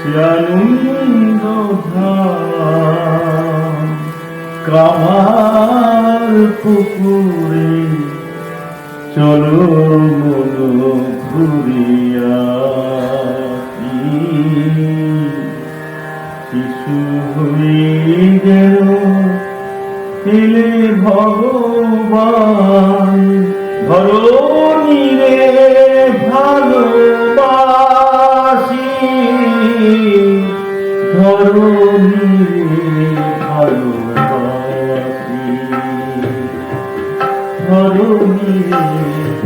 আনন্দ কামার পুকুরে চলো মন ঘুরিয়া শিশু হয়ে গেল এলে ভগবান ধরণী রে ভালোবাসি ধরণী রে ভালোবাসি ধরণী রে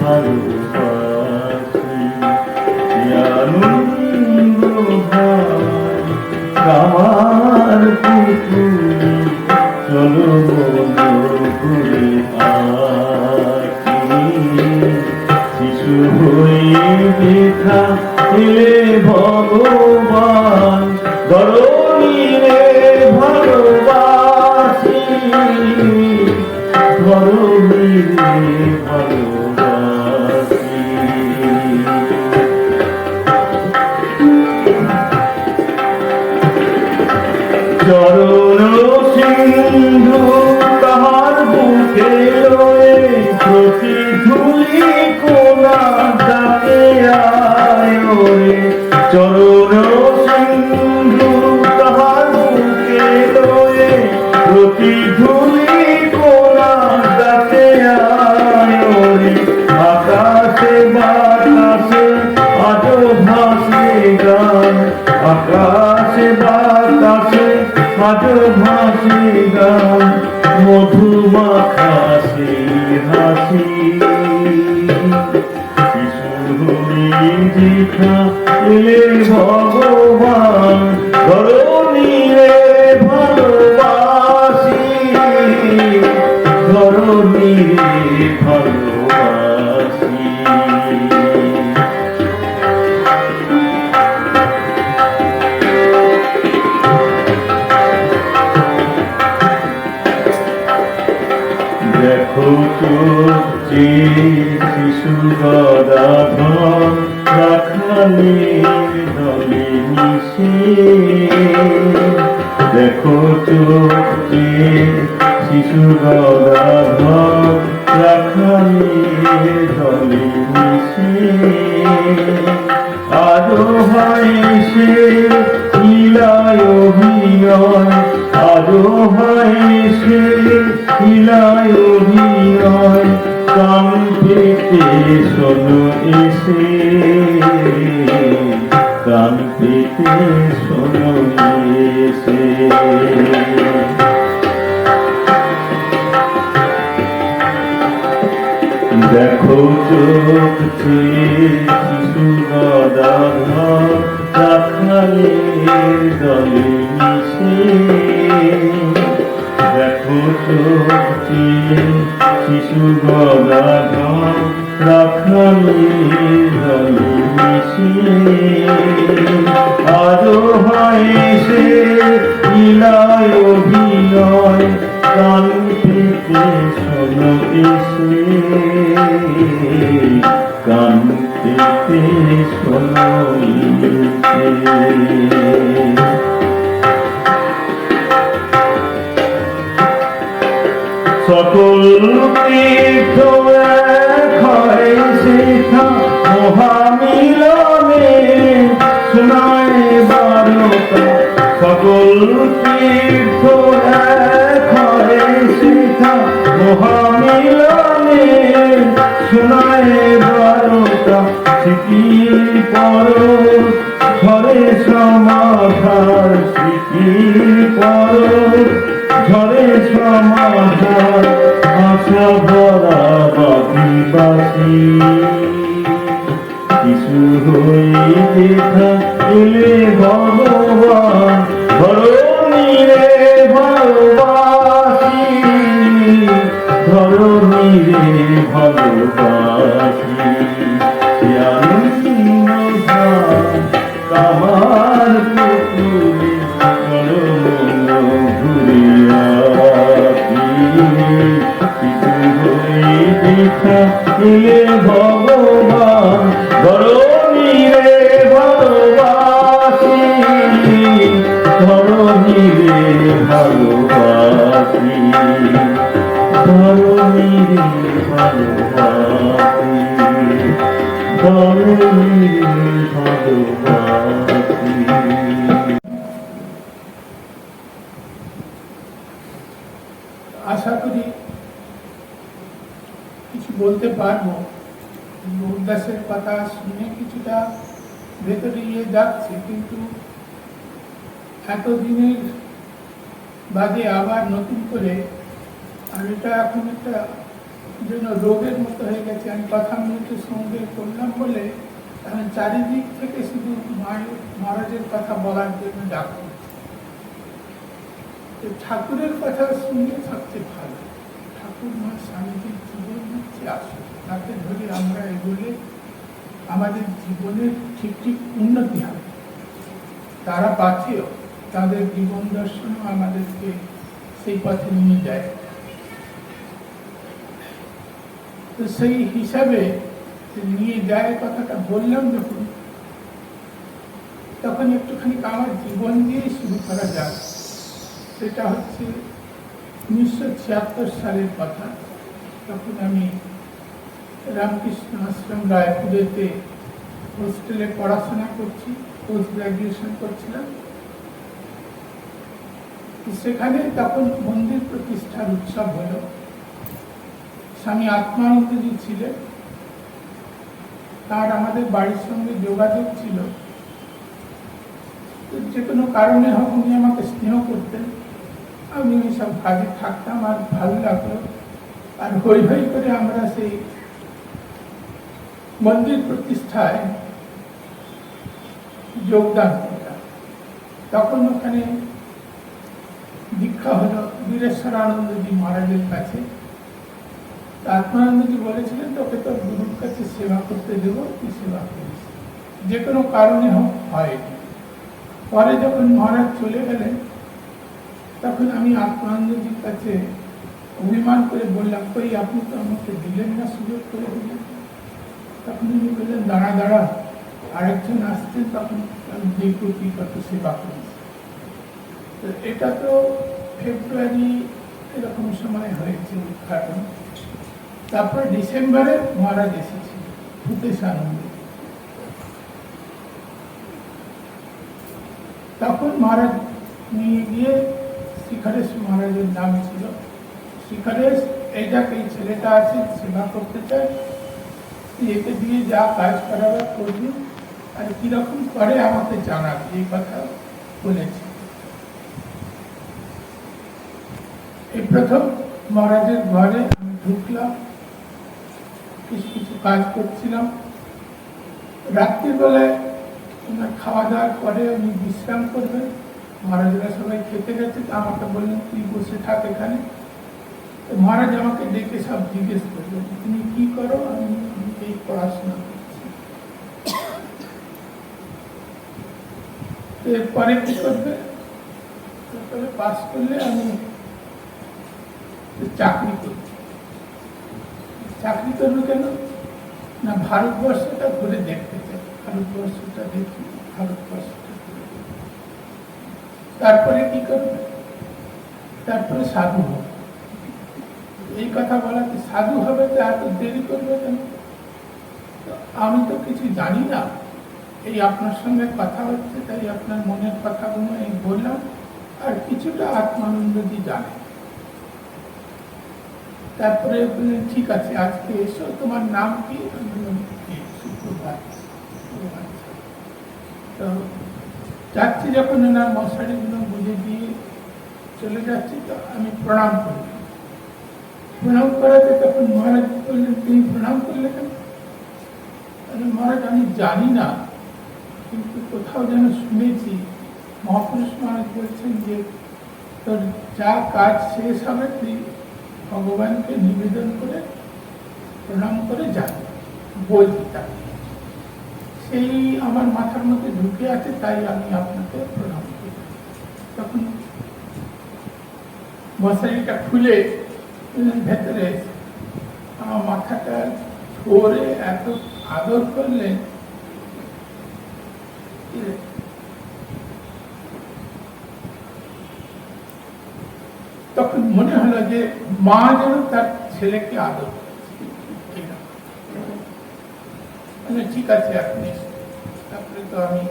ভালোবাসি আনন্দ কামার পুকুরে চলো ঘুরে আসি শিশু হয়ে দেখা এলে ভগবান ধরণী রে ভালোবাসি ধরণী রে ভালোবাসি চরণ সিন্ধু তাহার বুকে রয়ে প্রতি ধুলি কোনা ডাকে আয় রে চরণ সিন্ধু তাহার বুকে রয়ে প্রতি ধুলি কোনা ডাকে আয় রে আকাশে বাতাসে আজো ভাসে গান আকাশে বাতাসে আজো ভাসে গান মধুমাখা সে হাসি শিশু যেথা এলে ভগবান ধরণী রে ভালোবাসি ধরণী রে ভালোবাসি দেখো চোখে শিশু গদাধর রাখালের দলে মিশে দেখো চোখে শিশু গদাধর রাখালের দলে মিশে আজো হয় সে লীলায় অভিনয় আজো হয় সে লীলায় অভিনয় কান পেতে শোনো এসে কান পেতে শোনো এসে দেখো চোখ শিশু গদাধর রাখালের দলে মিশে দেখো চোখ শিশু গদাধর রাখালের দলে মিশে আজো হয় সে লীলায় অভিনয় কান পেতে শোনো এসে কান পেতে শোনো এসে সকল তীর্থ এক হয় সেথা মহামিলনে শোনায় বারতা সকল তীর্থ এক হয় সেথা মহামিলনে শোনায় বারতা স্মৃতির পর ঝরে সমাধার স্মৃতির পর ঝরে সমাধার আশা ভরা বাদিবাসী শিশু হয়ে দেখা এলে ভগবান ধরণী রে ভালোবাসি ধরণী রে ভালোবাসি কামার পুকুরে চলো ঘুরিয়া শিশু হয়ে দেখা এলে ভগবান ধরণী রে ভালোবাসি ভালোবাসি, ধরণীরে ভালোবাসি, ধরণীরে ভালোবাসি। আশা করি কিছু বলতে পারবো। উদাসের কথা শুনে কিছুটা ভেতরে গিয়ে যাচ্ছে, কিন্তু এতদিনের বাদে আবার নতুন করে, আর এটা এখন একটা যেন রোগের মতো হয়ে গেছে। আমি কথা মৃত্যুর সঙ্গে করলাম বলে এখন চারিদিক থেকে শুধু মহারাজের কথা বলার জন্য ডাক করছে। ঠাকুরের কথা শুনলে সবচেয়ে ভালো। ঠাকুর মা স্বামীজির জীবন হচ্ছে আসল, তাকে ধরে আমরা এগোলে আমাদের জীবনের ঠিক ঠিক উন্নতি হবে। তারা পাচ্ছেও, তাদের জীবন দর্শনও আমাদেরকে সেই পথে নিয়ে যায়। তো সেই হিসাবে নিয়ে যায় কথাটা বললাম যখন, তখন একটুখানি আমার জীবন দিয়ে শুরু করা যাক। সেটা হচ্ছে 1976 সালের কথা। তখন আমি রামকৃষ্ণ আশ্রম রায়পুরেতে হোস্টেলে পড়াশোনা করছি, পোস্ট গ্রাজুয়েশন করছিলাম। সেখানে তখন মন্দির প্রতিষ্ঠার উৎসব হলো। স্বামী আত্মানন্দজি ছিলেন, তার আমাদের বাড়ির সঙ্গে যোগাযোগ ছিল। যে কোনো কারণে হোক উনি আমাকে স্নেহ করতেন, আমি সব কাজে থাকতাম, আর ভালো লাগলো। আর হই হই করে আমরা সেই মন্দির প্রতিষ্ঠায় যোগদান করলাম। তখন ওখানে দীক্ষা হলো বীরেশ্বরানন্দজি মহারাজের কাছে। আত্মানন্দজি বলেছিলেন, তোকে তোর গুরুর কাছে সেবা করতে দেব, তুই সেবা করিস, যে কোনো কারণে হোক হয়নি। পরে যখন মহারাজ চলে গেলেন, তখন আমি আত্মানন্দজির কাছে অভিমান করে বললাম, কই আপনি তো আমাকে দিলেন না, সুযোগ করে দিলেন। তখন উনি বললেন, দাঁড়া দাঁড়া, আরেকজন আসছেন, তখন আমি দেখব কি কত সেবা করিস। তো এটা তো ফেব্রুয়ারি এরকম সময় হয়েছে উদ্ঘাটন। তারপরে ডিসেম্বরে মহারাজ এসেছিল ভূতেশানন্দ। তখন মহারাজ নিয়ে গিয়ে শিখরেশ মহারাজের নাম ছিল, শিখরেশ এইটাকে এই ছেলেটা আছে, সেবা করতে চায়, একে দিয়ে যা কাজ করাবার করবি, আর কিরকম করে আমাকে জানাবি, এই কথা বলেছে। এই প্রথম মহারাজের ঘরে আমি ঢুকলাম, কিছু কাজ করছিলাম। রাত্রির বেলায় খাওয়া দাওয়ার পরে উনি বিশ্রাম করবেন, মহারাজরা সবাই খেতে গেছে। আমাকে বললেন, তুই বসে থাক এখানে। মহারাজ আমাকে ডেকে সব জিজ্ঞেস করলেন, তুমি কি করো? আমি এই পড়াশোনা করছি। এরপরে কি করবে? পাস করলে আমি চাকরি করব। চাকরি করবে কেন না, ভারতবর্ষটা ঘুরে দেখতে চাই, ভারতবর্ষটা দেখি, ভারতবর্ষটা ঘুরে। তারপরে কি করবে? তারপরে সাধু হবে। এই কথা বলাতে সাধু হবে, তো এত দেরি করবে কেন? আমি তো কিছু জানি না, এই আপনার সঙ্গে কথা হচ্ছে, তাই আপনার মনের কথাগুলো এই বললাম। আর কিছুটা আত্মানন্দজি জানে। তারপরে বললেন, ঠিক আছে, আজকে এসো, তোমার নাম কি? শুক্রবার। তো যাচ্ছি, যখন ওনার মশারিগুলো বুঝে দিয়ে চলে যাচ্ছি, তো আমি প্রণাম করি। প্রণাম করাতে তখন মহারাজ বললেন, তুমি প্রণাম করলে কেন? মহারাজ, আমি জানি না, কিন্তু কোথাও যেন শুনেছি মহাপুরুষ মহারাজ বলছেন যে তোর যা কাজ শেষ হবে তুই ভগবানকে নিবেদন করে প্রণাম করে যাবে, বলছি তাকে। সেই আমার মাথার মধ্যে ঢুকে আছে, তাই আমি আপনাকে প্রণাম করি। তখন মশারিটা খুলে ভেতরে আমার মাথাটা ধরে এত আদর করলেন, তখন মনে হলো যে মা যেন তার ছেলেকে আদর মানে ঠিক আছে আপনি। তারপরে তো আমি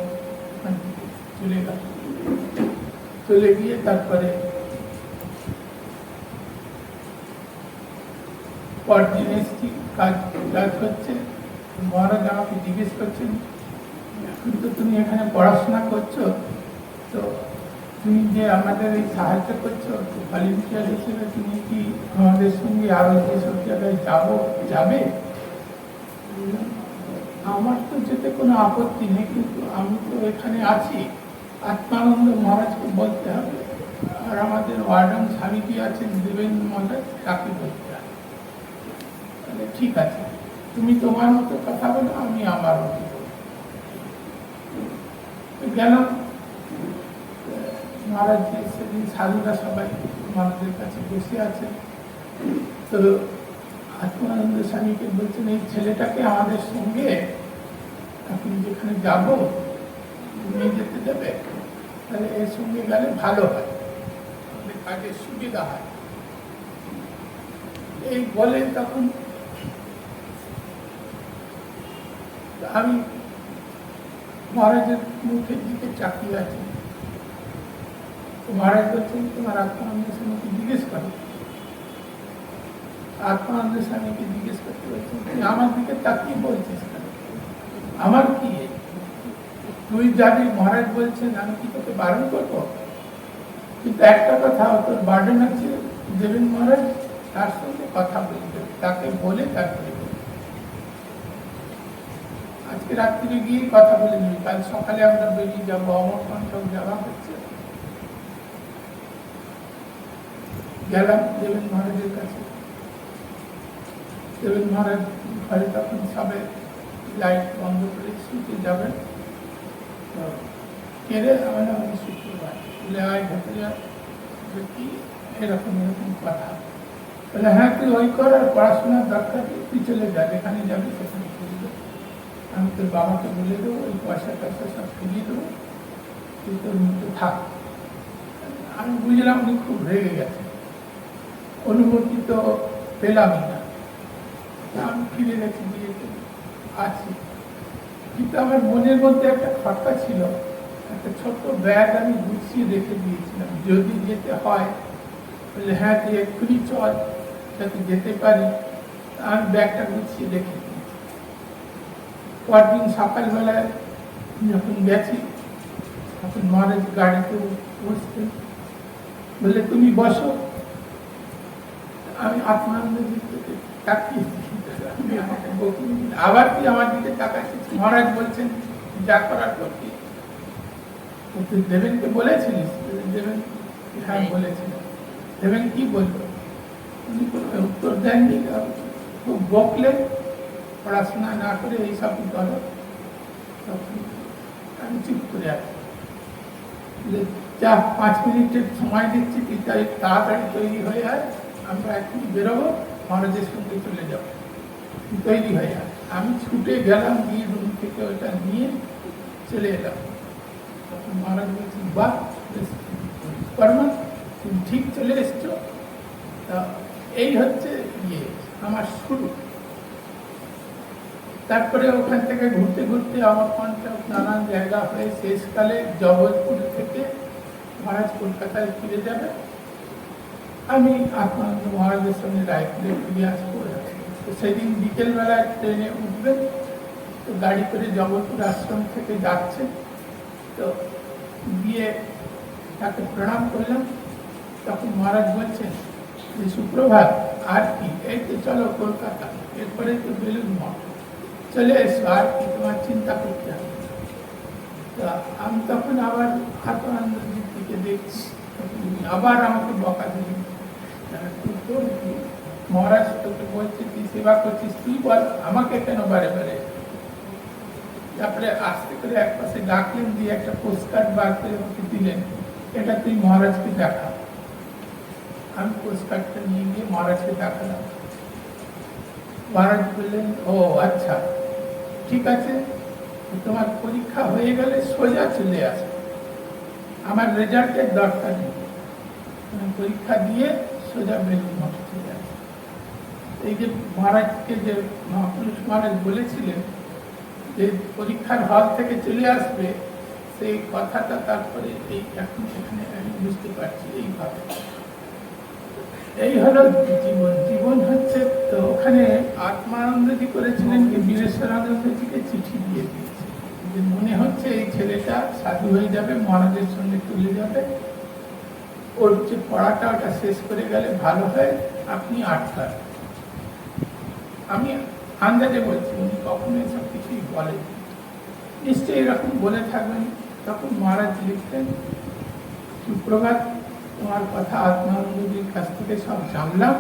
চলে গেলাম, চলে গিয়ে তারপরে পরদিন এসছি, কাজ হচ্ছে। মহারাজ আমাকে জিজ্ঞেস করছেন, এখন তো তুমি এখানে পড়াশোনা করছো, তো তুমি যে আমাদের এই সাহায্য করছো, ভলেন্টিয়ার হিসেবে তুমি কি আমাদের সঙ্গে আরো যেসব জায়গায় যাবে? আমার তো যেতে কোনো আপত্তি নেই, কিন্তু আমি তো এখানে আছি, আত্মানন্দ মহারাজকে বলতে হবে, আর আমাদের ওয়ার্ডন স্বামীজি আছেন দেবেন্দ্র মহারাজ, তাকে বলতে হবে। ঠিক আছে, তুমি তোমার মতো কথা বলো, আমি আমার মতো গেলাম। মহারাজ সেদিন সাধুরা সবাই মহারাজের কাছে বসে আছে, তো আত্মানন্দ স্বামীকে বলছেন এই ছেলেটাকে আমাদের সঙ্গে আপনি যেখানে যাব নিয়ে যেতে দেবে, তাহলে এর সঙ্গে গেলে ভালো হয়, আমাদের কাজের সুবিধা হয়। এই বলে তখন আমি মহারাজের মুখের দিকে চাকিয়ে আছি। মহারাজ বলছেন তোমার আত্মানন্দ স্বামীকে জিজ্ঞেস করো। আত্মানন্দ স্বামীকে জিজ্ঞেস করতে বলছেন, তুই আমার দিকে তাকিয়ে বলছিস কেন? আমার কি, তুই যাবি, মহারাজ বলছেন, আমি কি তোকে বারণ করবো? কিন্তু একটা কথা, তোর বার্ডেন আছে দেবেন মহারাজ, তার সঙ্গে কথা বলবে, তাকে বলে তারপরে আজকে রাত্রিরে গিয়ে কথা বলে নিবি, কাল সকালে আমরা বেরিয়ে যাবো, অমরকণ্টক যাওয়া হচ্ছে। গেলাম দেবেন মহারাজের কাছে। দেবেন মহারাজ ঘরে তখন সবে লাইট বন্ধ করে শুতে যাবেন, তো কেড়ে আমি শুক্রবার বলে আয় ভেতরে কি এরকম কথা। বলে হ্যাঁ তুই ওই কর, আর পড়াশোনার দরকার তুই চলে যা, যেখানে যাবি সেখানে চলে যাবে, আমি তোর বাবাকে বলে দেবো, ওই পয়সা টয়সা সব ফিরিয়ে দেবো, তুই তোর মতো থাক। আমি বুঝলাম উনি খুব রেগে গেছে, অনুমতি তো পেলামই না। আমি ফিরে গেছি, বিয়েতে আছি, কিন্তু আমার মনের মধ্যে একটা খটকা ছিল, একটা ছোট্ট ব্যাগ আমি গুছিয়ে রেখে দিয়েছিলাম, যদি যেতে হয় বলে হ্যাঁ তুই এক্ষুনি চল, যাতে যেতে পারি। আমি ব্যাগটা গুছিয়ে রেখে দিয়েছি। পরদিন সকালবেলায় যখন গেছি, তখন মহারাজ গাড়িতে বসতেন, বলে তুমি বসো। আমি আত্মানন্দের দিকে তাকিয়ে আবার কি আমার দিকে তাকাচ্ছিস? মহারাজ বলছেন যা করার করবি। তুই দেবেনকে বলেছিলিস? দেবেন হ্যাঁ বলেছিলেন। দেবেন কি বললো? উনি কোনো উত্তর দেননি, খুব বকলেন, পড়াশোনা না করে এইসব করো। তখন আমি চুপ করে আছি, যা 5 মিনিটের সময় দিচ্ছি, তুই তাড়াতাড়ি তৈরি হয়ে আয়, আমরা এখন বেরোবো, মহারাজের সঙ্গে চলে যাবো, তৈরি হয়ে আয়। আমি ছুটে গেলাম, গিয়ে রুম থেকে ওটা নিয়ে চলে এলাম। তখন মহারাজ বলছেন বাহ কর্মা, তুমি ঠিক চলে এসছো। তা এই হচ্ছে আমার শুরু। তারপরে ওখান থেকে ঘুরতে ঘুরতে আমার নানান জায়গা হয়ে শেষকালে জবলপুর থেকে মহারাজ কলকাতায় ফিরে যাবে, আমি আত্মানন্দ মহারাজের সঙ্গে রায়পুরে ফিরে আসবো। তো সেদিন বিকেলবেলায় ট্রেনে উঠবেন, তো গাড়ি করে জবলপুর আশ্রম থেকে যাচ্ছে, তো গিয়ে তাকে প্রণাম করলাম। তখন মহারাজ বলছেন যে সুপ্রভাত, আর কি, এই তো চলো কলকাতা, এরপরে তো বেলুন মঠ, চলে এসো, আর কি তোমার চিন্তা করতে হবে। তা আমি তখন আবার আত্মানন্দের দিকে দেখছি, আবার আমাকে বকা দিলেন, মহারাজ তোকে বলছে তুই সেবা করছিস, তুই বল আমাকে কেন বারে বারে। তারপরে আস্তে করে এক পাশে ডাকলেন, দিয়ে একটা পোস্টকার্ড বার করে আমাকে দিলেন, এটা তুই মহারাজকে দেখা। আমি পোস্টকার্ডটা নিয়ে গিয়ে মহারাজকে দেখালাম। মহারাজ বললেন ও আচ্ছা ঠিক আছে, তোমার পরীক্ষা হয়ে গেলে সোজা চলে আসো, আমার রেজাল্টের দরকার নেই। পরীক্ষা দিয়ে সোজা বেলুন মঠে চলে আসে। এই যে মহারাজকে যে মহাপুরুষ মহারাজ বলেছিলেন যে পরীক্ষার হল থেকে চলে আসবে, সেই কথাটা তারপরে এই এখন সেখানে আমি বুঝতে পারছি এইভাবে। এই হলো জীবন। জীবন হচ্ছে, তো ওখানে আত্মানন্দজি করেছিলেন কি বীরেশ্বরানন্দজিকে চিঠি দিয়ে দিয়েছে যে মনে হচ্ছে এই ছেলেটা সাধু হয়ে যাবে, মহারাজের সঙ্গে চলে যাবে, ওর যে পড়াটা ওটা শেষ করে গেলে ভালো হয়, আপনি আটকান। আমি আন্দাজে বলছি, উনি কখনো এসব কিছুই বলেন, নিশ্চয়ই এরকম বলে থাকবেন। তখন মহারাজ লিখতেন, সুপ্রভাত, তোমার কথা আত্মানন্দজির কাছ থেকে সব জানলাম,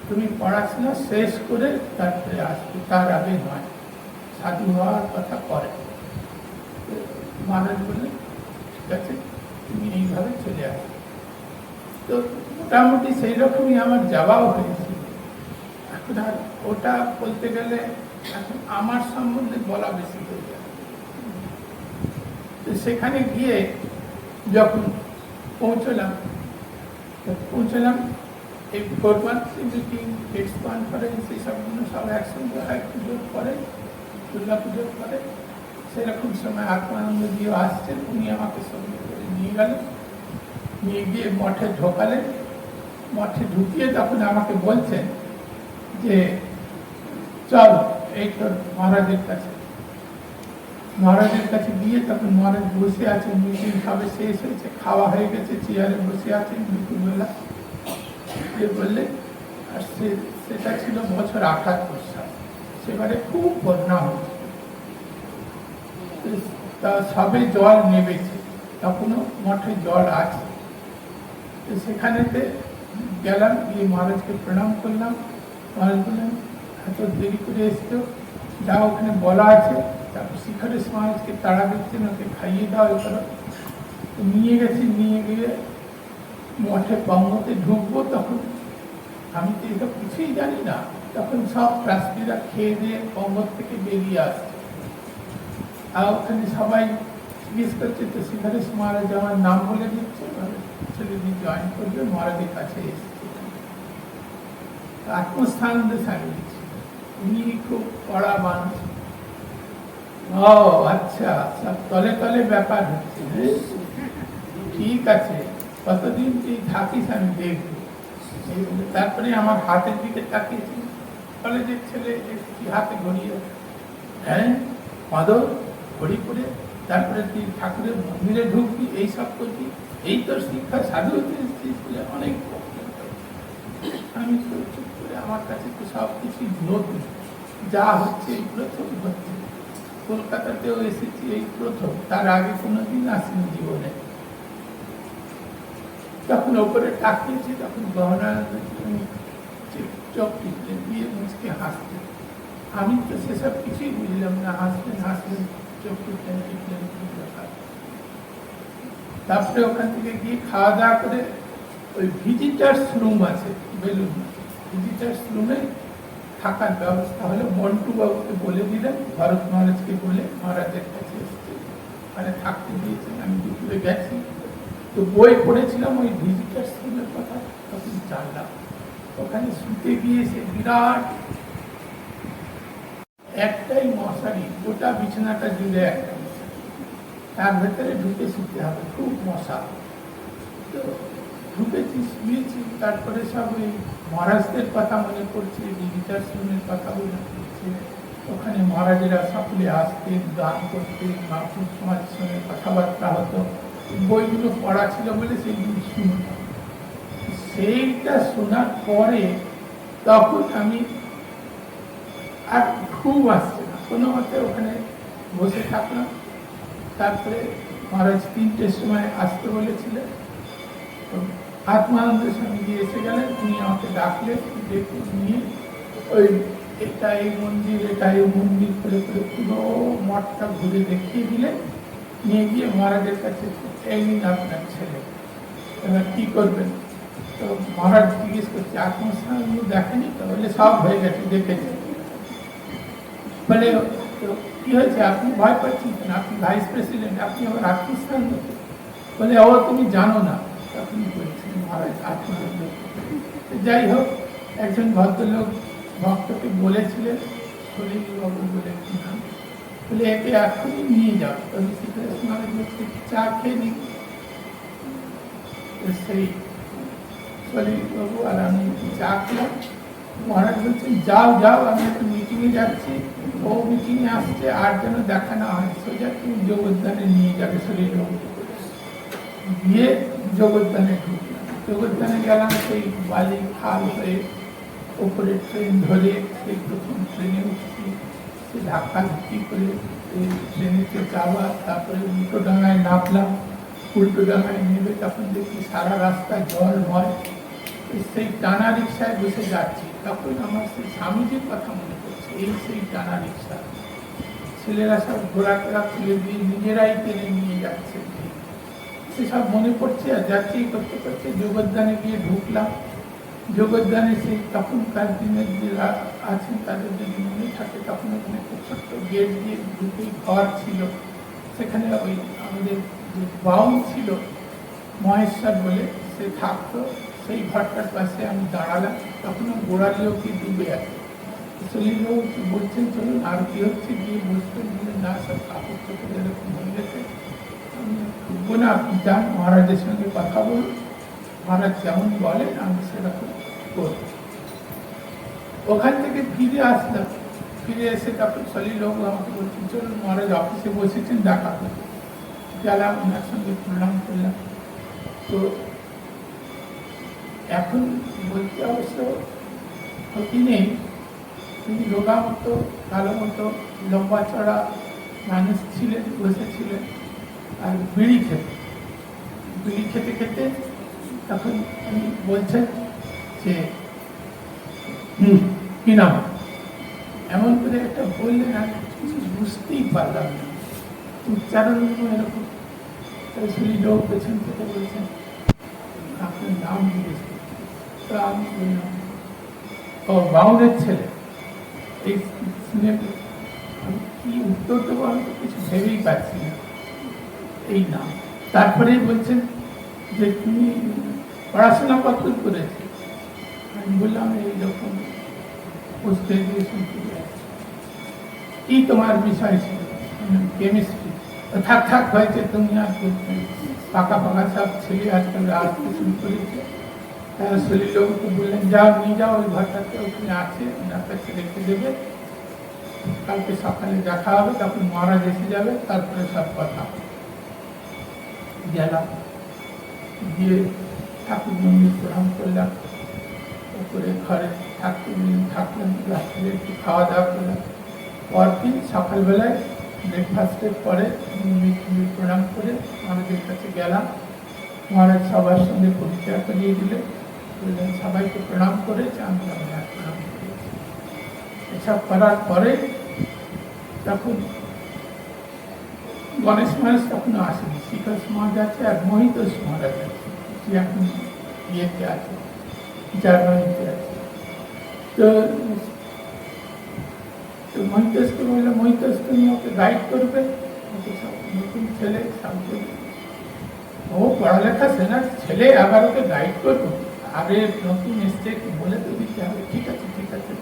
তুমি পড়াশোনা শেষ করে তারপরে আসবে, তার আগে নয়, সাধু হওয়ার কথা পরে। মহারাজ বললেন ঠিক আছে, তুমি এইভাবে চলে আসবে। তো মোটামুটি সেই রকমই আমার যাওয়াও হয়েছিল। এখন আর ওটা বলতে গেলে এখন আমার সম্বন্ধে বলা বেশি হয়ে যায়। তো সেখানে গিয়ে যখন পৌঁছলাম এই 4 monthly মিটিং, হেডস কনফারেন্স, এইসবগুলো সব একসঙ্গে হয় পুজোর পরে, দুর্গা পুজোর পরে। সেরকম সময় আত্মানন্দজিও আসছেন, উনি আমাকে সঙ্গে করে নিয়ে গেলেন, নিয়ে গিয়ে মঠে ঢোকালেন। মঠে ঢুকিয়ে তখন আমাকে বলছেন যে চল এই তোর মহারাজের কাছে। মহারাজের কাছে গিয়ে তখন মহারাজ বসে আছেন, মিটিং সবে শেষ হয়েছে, খাওয়া হয়ে গেছে, চেয়ারে বসে আছেন দুপুরবেলা। যে বললেন, আর সেটা ছিল বছর 78 সাল, সেবারে খুব বন্যা হয়েছে, তা সবে জল নেমেছে, তখনও মঠে জল আছে। তো সেখানেতে গেলাম, গিয়ে মহারাজকে প্রণাম করলাম। মহারাজ বললেন, এত দেরি করে এসছো, যা ওখানে বলা আছে। তারপর শিখরেশ মহারাজকে তাড়া দিচ্ছেন, ওকে খাইয়ে দাও, এ করো। নিয়ে গেছি, নিয়ে গিয়ে মঠে পঙ্গতে ঢুকবো, তখন আমি তো এসব কিছুই জানি না। তখন সব ট্রাস্টিরা খেয়ে দিয়ে পঙ্গত থেকে বেরিয়ে আসছে, আর ওখানে সবাই জিজ্ঞেস করছে, তো শিখরেশ মহারাজ আমার নাম বলে দিচ্ছে, ছেলেটি জয়েন করবে, মহারাজের কাছে এসছে। আত্মস্থানন্দ স্বামী দিচ্ছে, উনি খুব কড়া মানুষ। ও আচ্ছা, সব তলে তলে ব্যাপার হচ্ছে, ঠিক আছে, কতদিন তুই থাকিস আমি দেখবো। তারপরে আমার হাতের দিকে তাকিয়েছি, কলেজের ছেলে হাতে ঘড়িয়ে, হ্যাঁ মাদর ঘড়ি করে, তারপরে তুই ঠাকুরের মন্দিরে ঢুকবি, এইসব করবি, এই তোর শিক্ষা, সাধু হতে এসেছিস বলে অনেক। আমি চুপ করে, আমার কাছে তো সব কিছু নতুন, যা হচ্ছে এই প্রথম হচ্ছে। কলকাতাতেও এসেছি এই প্রথম, তার আগে কোনোদিন আসিনি জীবনে। তখন ওপরে তাকিয়েছি, তখন গহনা চোখ টিপলেন, দিয়ে মুচকে হাসতেন। আমি তো সেসব কিছুই বুঝলাম না, হাসলেন, চোখ টিপলেন। তারপরে ওখান থেকে গিয়ে খাওয়া দাওয়া করে ওই ভিজিটার্স রুম আছে বেলুন, ভিজিটার্স রুমে থাকার ব্যবস্থা হলো। মন্টু বাবুকে বলে দিলেন, ভরত মহারাজকে বলে মহারাজের কাছে এসছে, মানে থাকতে দিয়েছেন। আমি দুপুরে গেছি, তো বই পড়েছিলাম ওই ভিজিটার্স রুমের কথা, তখন জানলাম ওখানে শুতে গিয়ে সে বিরাট একটাই মশারি, গোটা বিছানাটা জুড়ে একটা মশারি, তার ভেতরে ঢুকে শুতে হবে, খুব মশা। তো ঢুকেছি, শুয়েছি, তারপরে সব ওই মহারাজদের কথা মনে পড়ছে, ভিজিটার্স রুমের কথা মনে পড়ছে। ওখানে মহারাজেরা সকলে আসতেন, গান করতেন, মহাপুরুষ সমাজের সঙ্গে কথাবার্তা হতো, বইগুলো পড়া ছিল বলে সেইগুলো শুনতাম। সেইটা শোনার পরে তখন আমি আর ঘুম আসছে না, কোনো মতে ওখানে বসে থাকলাম। তারপরে মহারাজ 3টের সময় আসতে বলেছিলেন, আত্মানন্দ স্বামীজি এসে গেলেন, উনি আমাকে ডাকলেন, ডেকে নিয়ে ওই এটা এই মন্দির, এটা এই মন্দির করে করে পুরো মঠটা ঘুরে দেখিয়ে দিলেন। নিয়ে গিয়ে মহারাজের কাছে, এই নিন আপনার ছেলে, এবার কি করবেন? তো মহারাজ জিজ্ঞেস করছে, আত্মস্থানন্দ দেখেনি তো? বলে সব হয়ে গেছে, দেখেছে। বলে তো কি হয়েছে, আপনি ভয় পাচ্ছেন কেন? আপনি ভাইস প্রেসিডেন্ট, আপনি আবার আত্মস্থানন্দ? বলে ও তুমি জানো না, তখনই বলছেন মহারাজ আত্মযোগ্য। যাই হোক, একজন ভদ্রলোক ভক্তকে বলেছিলেন সলিলবাবু বলে একটি নাম, বলে একে এখনই নিয়ে যাও। তবে শ্রীকৃষ্ণ মহারাজ বলছে চা খেয়ে নিই। সেই সলিলবাবু আর আমি চা খেলাম। মহারাজ বলছেন যাও যাও, আমি একটা মিটিংয়ে যাচ্ছি, ও মিটিংয়ে আসছে, আর যেন দেখা না হয়, সোজা তুমি যোগদানে নিয়ে যাবে সলিলবাবু। গিয়ে যোগদানে ঢুকলাম। যোগদানে গেলাম, সেই বালি খাল হয়ে ওপরে ট্রেন ধরে সেই প্রথম ট্রেনে উঠছি, সে ধাক্কা ধাক্কি করে এই ট্রেনেতে যাওয়া, তারপরে উল্টো ডাঙায় নামলাম। উল্টো ডাঙায় নেমে তখন দেখি সারা রাস্তা জলময়। সেই টানা রিক্সায় বসে যাচ্ছি, তখন আমার সেই স্বামীজির কথা মনে পড়ছে। এই সেই টানা রিক্সা, ছেলেরা সব ঘোরাফেরা খুলে দিয়ে নিজেরাই টেনে নিয়ে যাচ্ছে, সেসব মনে পড়ছে। আর যাচ্ছি করতে করতে যোগদানে গিয়ে ঢুকলাম। যোগদানে সেই তখনকার দিনের যারা আছেন তাদের যদি মনে থাকে, তখন ওখানে একটা ছোট্ট গেট দিয়ে ঢুকে ঘর ছিল। সেখানে ওই আমাদের যে বাউল ছিল মহেশ্বর বলে, সে থাকতো। সেই ঘরটার পাশে আমি দাঁড়ালাম, তখনও গোড়ালিও কি ডুবে আছে। সলিলবাবু বলছেন চলুন আর কি হচ্ছে, গিয়ে বসবেন, বলে না সব কাপড় চোপড় এরকম হয়ে গেছে, আমি ঢুকবো না, আপনি যান মহারাজের সঙ্গে কথা বলুন, মহারাজ যেমন বলেন আমি সেরকম করব। ওখান থেকে ফিরে আসলাম। ফিরে এসে তারপর সলিলবাবু আমাকে বলছেন চলুন মহারাজ অফিসে বসেছেন, দেখা করতে। গেলাম, ওনার সঙ্গে প্রণাম করলাম। তো এখন বলতে অবশ্য ক্ষতি নেই, তিনি রোগা মতো কালো মতো লম্বা চড়া মানুষ ছিলেন, বসেছিলেন আর বিড়ি খেতে খেতে তখন উনি বলছেন যে কি নাম, এমন করে একটা বললেন, আমি কিছু বুঝতেই পারলাম না, উচ্চারণ এরকম। তাই সলিলবাবু পেছন থেকে বলছেন আপনার নাম জিজ্ঞেস করছেন। তো আমি বললাম ও বাউলের ছেলে। এই শুনে আমি কি উত্তর দেবো, আমি তো কিছু ভেবেই পাচ্ছি না, এই নাম। তারপরেই বলছেন যে তুমি পড়াশোনা কত করেছে। আমি বললাম এইরকম পোস্ট গ্রাজুয়েশন করে আসছি। কি তোমার বিষয় ছিল? কেমিস্ট্রি। থাক থাক হয়েছে, তুমি আর পাকা পাকা সব ছেলে আজকাল আসতে শুরু করেছে। তারা সলিলবাবুকে বললেন যাও নিয়ে যাও, ওই ঘরটাতে ওখানে আছে, ওনার কাছে রেখে দেবে, কালকে সকালে দেখা হবে, তখন মহারাজ এসে যাবে, তারপরে সব কথা হবে। গেলাম, গিয়ে ঠাকুর মন্দির প্রণাম করলাম, উপরে ঘরে থাকলাম, রাত্রে একটু খাওয়া দাওয়া করলাম। পরদিন সকালবেলায় ব্রেকফাস্টের পরে প্রণাম করে মহারাজের কাছে গেলাম। মহারাজ সবার সঙ্গে পরিচয় করিয়ে দিলেন, বললেন সবাইকে প্রণাম করেছে, আমি আপনার প্রণাম করেছি। এসব করার পরে তখন গণেশ মহারাজ তখনও আসেনি, শ্রীকৃষ্ণ মহারাজ আছে আর মহিতোষ মহারাজ আছে, যে এখন ইয়েতে আছে, জার্মানিতে আছে। তো মহিতোষকে বললাম মহিতোষ তুমি ওকে গাইড করবে, সব নতুন ছেলে সব ও পড়ালেখা সেনার ছেলে, আবার ওকে গাইড করবো, আগে নতুন এসছে বলে তো দিতে হবে। ঠিক আছে ঠিক আছে,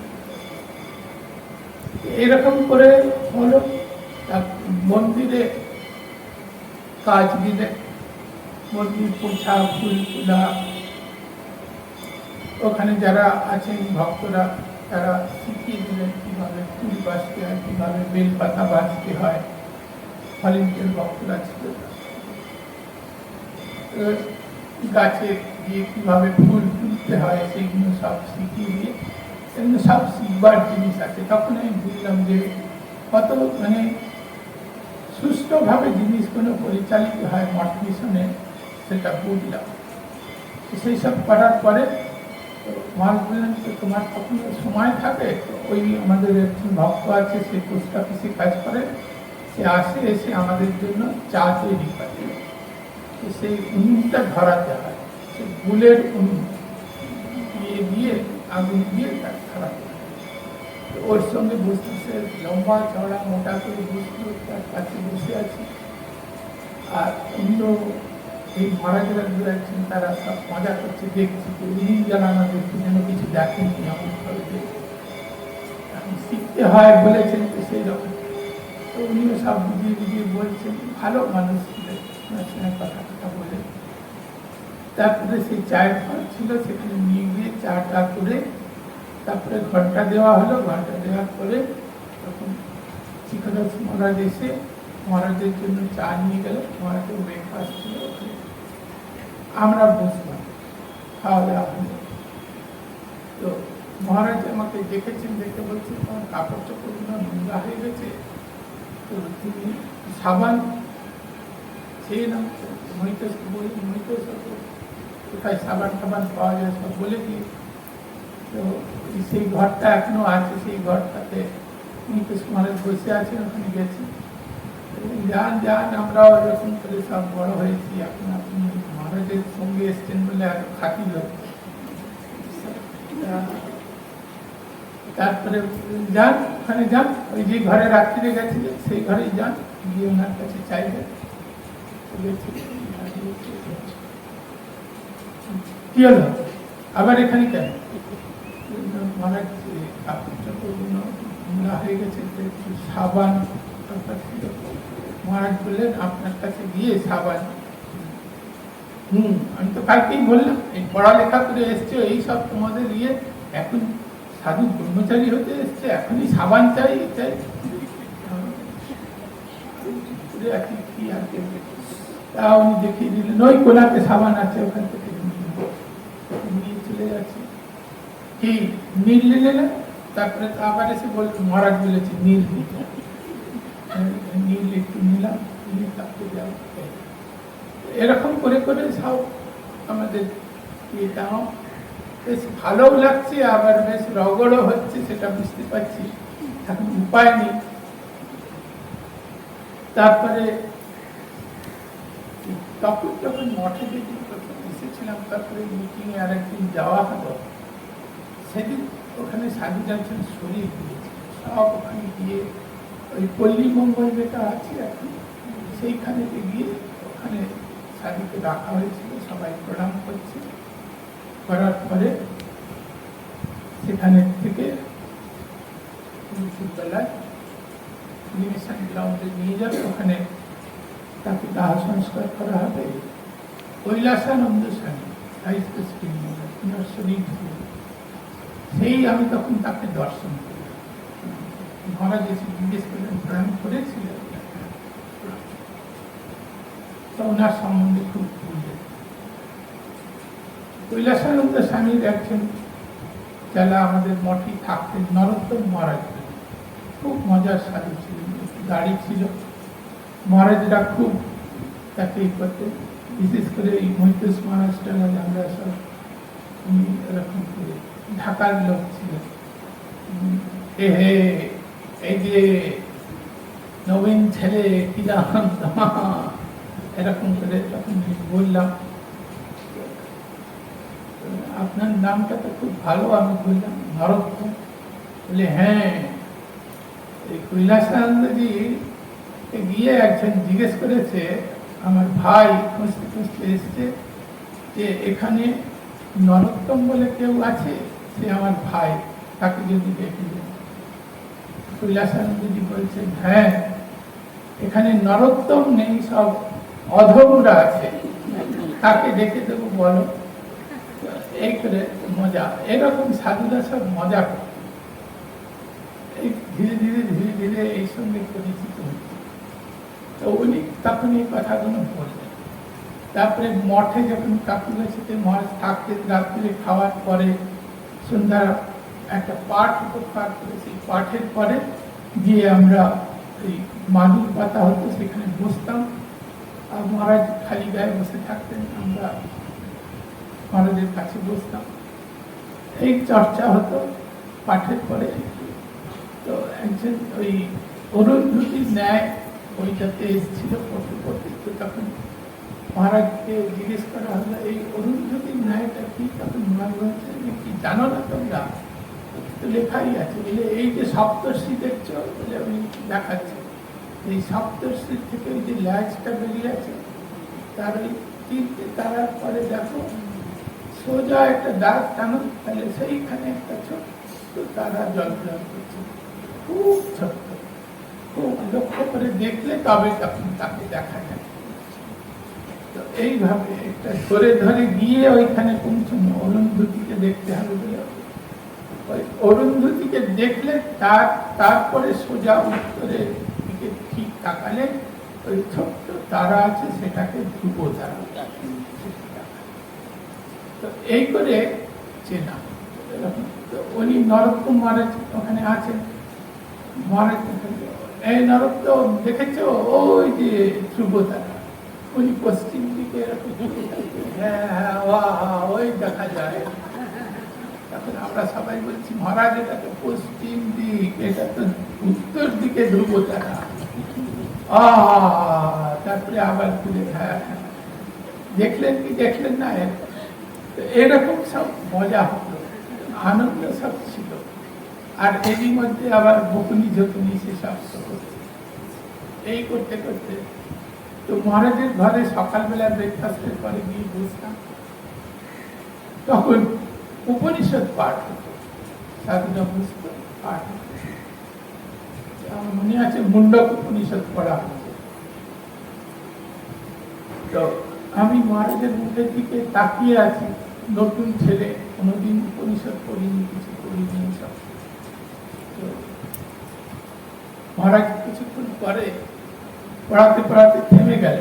এরকম করে হলো। মন্দিরে কাজ দিলে, মন্দির পোছা, ফুল তোলা, ওখানে যারা আছেন ভক্তরা তারা শিখিয়ে দিলেন কীভাবে ফুল বাঁচতে হয়, কীভাবে বেলপাতা বাঁচতে হয়। ভলেন্টিয়ার ভক্তরা ছিল, গাছে গিয়ে কীভাবে ফুল তুলতে হয় সেইগুলো সব শিখিয়ে দিয়ে, সেগুলো সব শিখবার জিনিস আছে। তখন আমি বুঝলাম যে কত মানে সুষ্ঠুভাবে জিনিসগুলো পরিচালিত হয় মঠ মিশনে, সেটা বুঝলাম। সেই সব করার পরে মহারাজ বললেন তো তোমার তখন সময় থাকে, ওই আমাদের একজন ভক্ত আছে, সে পোস্ট অফিসে কাজ করে, সে আসে, এসে আমাদের জন্য চা তৈরি করে। সেই উনুনটা ধরাতে হয়, সে গুলের উনুন দিয়ে আগুন দিয়ে তার ধরাতে হয়। ওর সঙ্গে বসতেছে, লম্বা চড়া মোটা করে বসতে, তার কাছে বসে আছে। আর অন্য এই মহারাজেরা দু একজন তারা সব মজা করছে, দেখছি যে উনি জানানো দেখছি যেন কিছু দেখেনি এমন ভাবে দেখছি। এখন শিখতে হয় বলেছেন তো সেই রকম, তো উনিও সব বুঝিয়ে বুঝিয়ে বলছেন, ভালো মানুষ ছিলেন, ওনার সঙ্গে কথা কথা বলে। তারপরে সেই চায়ের ঘর ছিল, সেখানে নিয়ে গিয়ে চাটা করে তারপরে ঘন্টা দেওয়া হলো। ঘন্টা দেওয়ার পরে তখন শিক্ষাদাস মহারাজ এসে মহারাজের জন্য চা নিয়ে গেল। মহারাজের ব্রেকফাস্ট ছিল ওখানে, আমরা বসলাম, খাওয়া দাওয়া হলো। তো মহারাজ আমাকে দেখেছেন, দেখে বলছেন তোমার কাপড় চোপড়গুলো নোংরা হয়ে গেছে, তো তুমি সাবান খেয়ে নাও। কোথায় সাবান টাবান পাওয়া যায় সব বলে দিয়ে, তো সেই ঘরটা এখনো আছে, সেই ঘরটাতে মহিতেশ মহারাজ বসে আছেন, ওখানে গেছি। যান যান, আমরাও এরকম করে সব বড় হয়েছি, এখন আপনি মহারাজের সঙ্গে এসছেন বলে আর খাতি লোক। তারপরে যান, ওখানে যান, ওই যে ঘরে রাত্রিরে গেছিলেন সেই ঘরেই যান, গিয়ে ওনার কাছে চাইবেন। কি হলো আবার এখানে কেন? মহারাজ কাপড় চোপড়গুলো নোংরা হয়ে গেছে, একটু সাবান দরকার ছিল। মহারাজ বললেন আপনার কাছে গিয়ে সাবান, আমি তো কালকেই বললাম এই পড়ালেখা করে এসছে, এই সব তোমাদের ইয়ে, এখন সাধু ব্রহ্মচারী হতে এসছে, এখনই সাবান চাই চাই। কি আর তা উনি দেখিয়ে দিলেন, ওই কোলাতে সাবান আছে, ওখান থেকে নিয়ে চলে যাচ্ছে। কি নীল নিলে না? তারপরে আবার এসে বলতো মহারাজ বলেছে নীল দিতে, নীল একটু নিলাম, তারপরে যাও। এরকম করে করে সব আমাদের ইয়েটাও বেশ ভালো লাগছে, আবার বেশ রগড়ও হচ্ছে, সেটা বুঝতে পারছি, এখন উপায় নেই। তারপরে তখন যখন মঠে যেদিন প্রথম এসেছিলাম, তারপরে মিটিংয়ে আর একদিন যাওয়া হলো, সেদিন ওখানে সাধু একজন শরীর দিয়েছে, সব ওখানে গিয়ে ওই পল্লী মঙ্গল যেটা আছে এখন সেইখানে গিয়ে ওখানে সাধুকে রাখা হয়েছিল, সবাই প্রণাম করছে। করার পরে সেখানে থেকে দুপুরবেলায় এক্সিবিশন গ্রাউন্ডে নিয়ে যাবে, ওখানে তাকে দাহ সংস্কার করা হবে। কৈলাসানন্দ স্বামী ওনার শরীর সেই আমি তখন তাকে দর্শন করি। মহারাজ এসে জিজ্ঞেস করলেন প্রণাম করেছিলেন, তো ওনার সম্বন্ধে খুব বললেন। কৈলাসানন্দ স্বামীর একজন যারা আমাদের মঠে থাকতেন, নরোত্তম মহারাজ, খুব মজার সাধু ছিলেন, গাড়ি ছিল, মহারাজরা খুব তাকে করতেন। বিশেষ করে এই মহিতেশ মহারাজটা আমরা সব এরকম করে ঢাকার লোক ছিলেন। এই যে নবীন ছেলে কি জান, এরকম করে তখন বললাম আপনার নামটা তো খুব ভালো। আমি বললাম নরোত্তম। বলে হ্যাঁ, এই কৈলাসানন্দজি গিয়ে একজন জিজ্ঞেস করেছে, আমার ভাই খুঁজতে খুঁজতে এসছে যে এখানে নরোত্তম বলে কেউ আছে, সে আমার ভাই, তাকে যদি দেখে দেন। কৈলাসানন্দজি বলছেন হ্যাঁ, এখানে নরোত্তম নেই, সব অধমরা আছে, তাকে দেখে দেবো, বলো। এই করে মজা, এরকম সাধুরা সব মজা করে। এই ধীরে ধীরে ধীরে ধীরে এই সঙ্গে পরিচিত হচ্ছে। তো উনি তখন এই কথাগুলো বললেন। তারপরে মঠে যখন কাকুরের সাথে মহারাজ থাকতেন, রাত্রে খাওয়ার পরে সন্ধ্যা একটা পাঠ উপহার করে, সেই পাঠের পরে গিয়ে আমরা এই মাদুর পাতা হতো, সেখানে বসতাম, আর মহারাজ খালি গায়ে বসে থাকতেন, আমরা মহারাজের কাছে বসতাম, এই চর্চা হতো পাঠের পরে। তো একজন ওই অরুন্ধতির ন্যায় ওইটাতে এসেছিল পড়তে পড়তে, তো তখন মহারাজকে জিজ্ঞেস করা হলো এই অরুন্ধতির ন্যায়টা কি? তখন মহারাজ বলছেন কি জানো না তোমরা? তো লেখাই আছে, বলে এই যে সপ্তর্ষি দেখছো, বলে আমি দেখাচ্ছি, এই সপ্তর্ষির থেকে ওই যে ল্যাজটা বেরিয়ে আছে, তার ওই তিনটে তারার পরে দেখো সোজা একটা দাগ টানো, তাহলে সেইখানে একটা ছোট্ট তারা জলজল করছে, খুব ছোট্ট। খুব লক্ষ্য করে দেখলে তবে তখন তাকে দেখা যায়। তো এইভাবে একটা ধরে ধরে গিয়ে ওইখানে পৌঁছানো, অরুন্ধতিকে দেখতে হবে বলে ওই অরুন্ধতিকে দেখলে তারপরে সোজা উত্তরের দিকে ঠিক তাকালে ওই ছোট্ট তারা আছে, সেটাকে ধ্রুব তারা। তো এই করে চেনা। তো উনি নরোত্তম মহারাজ ওখানে আছেন। মহারাজ এই নরোত্তম দেখেছো ওই যে ধ্রুব তারা, উনি পশ্চিম দিকে এরকম, হ্যাঁ ওই দেখা যায়। তখন আমরা সবাই বলছি মহারাজ এটা তো পশ্চিম দিক, এটা তো উত্তর দিকে ধ্রুব তারা। তারপরে আবার ফিরে হ্যাঁ দেখলেন কি দেখলেন না, এরকম সব মজা হতো, আনন্দ সব ছিল। আর এরই মধ্যে আবার বকুনি ঝকুনি সেসব এই করতে করতে তো মহারাজের ঘরে সকালবেলা ব্রেকফাস্টের পরে গিয়ে বসতাম, তখন উপনিষদ পাঠ হতো, সাধনা পুস্তক পাঠ হতো। আমার মনে আছে মুন্ডক উপনিষদ পড়া হতো। তো আমি মহারাজের মুখের দিকে তাকিয়ে আছি, নতুন ছেলে, কোনোদিন উপনিষদ পড়িনি, কিছু পড়িনি সব। তো মহারাজ কিছুক্ষণ পরে পড়াতে পড়াতে থেমে গেল।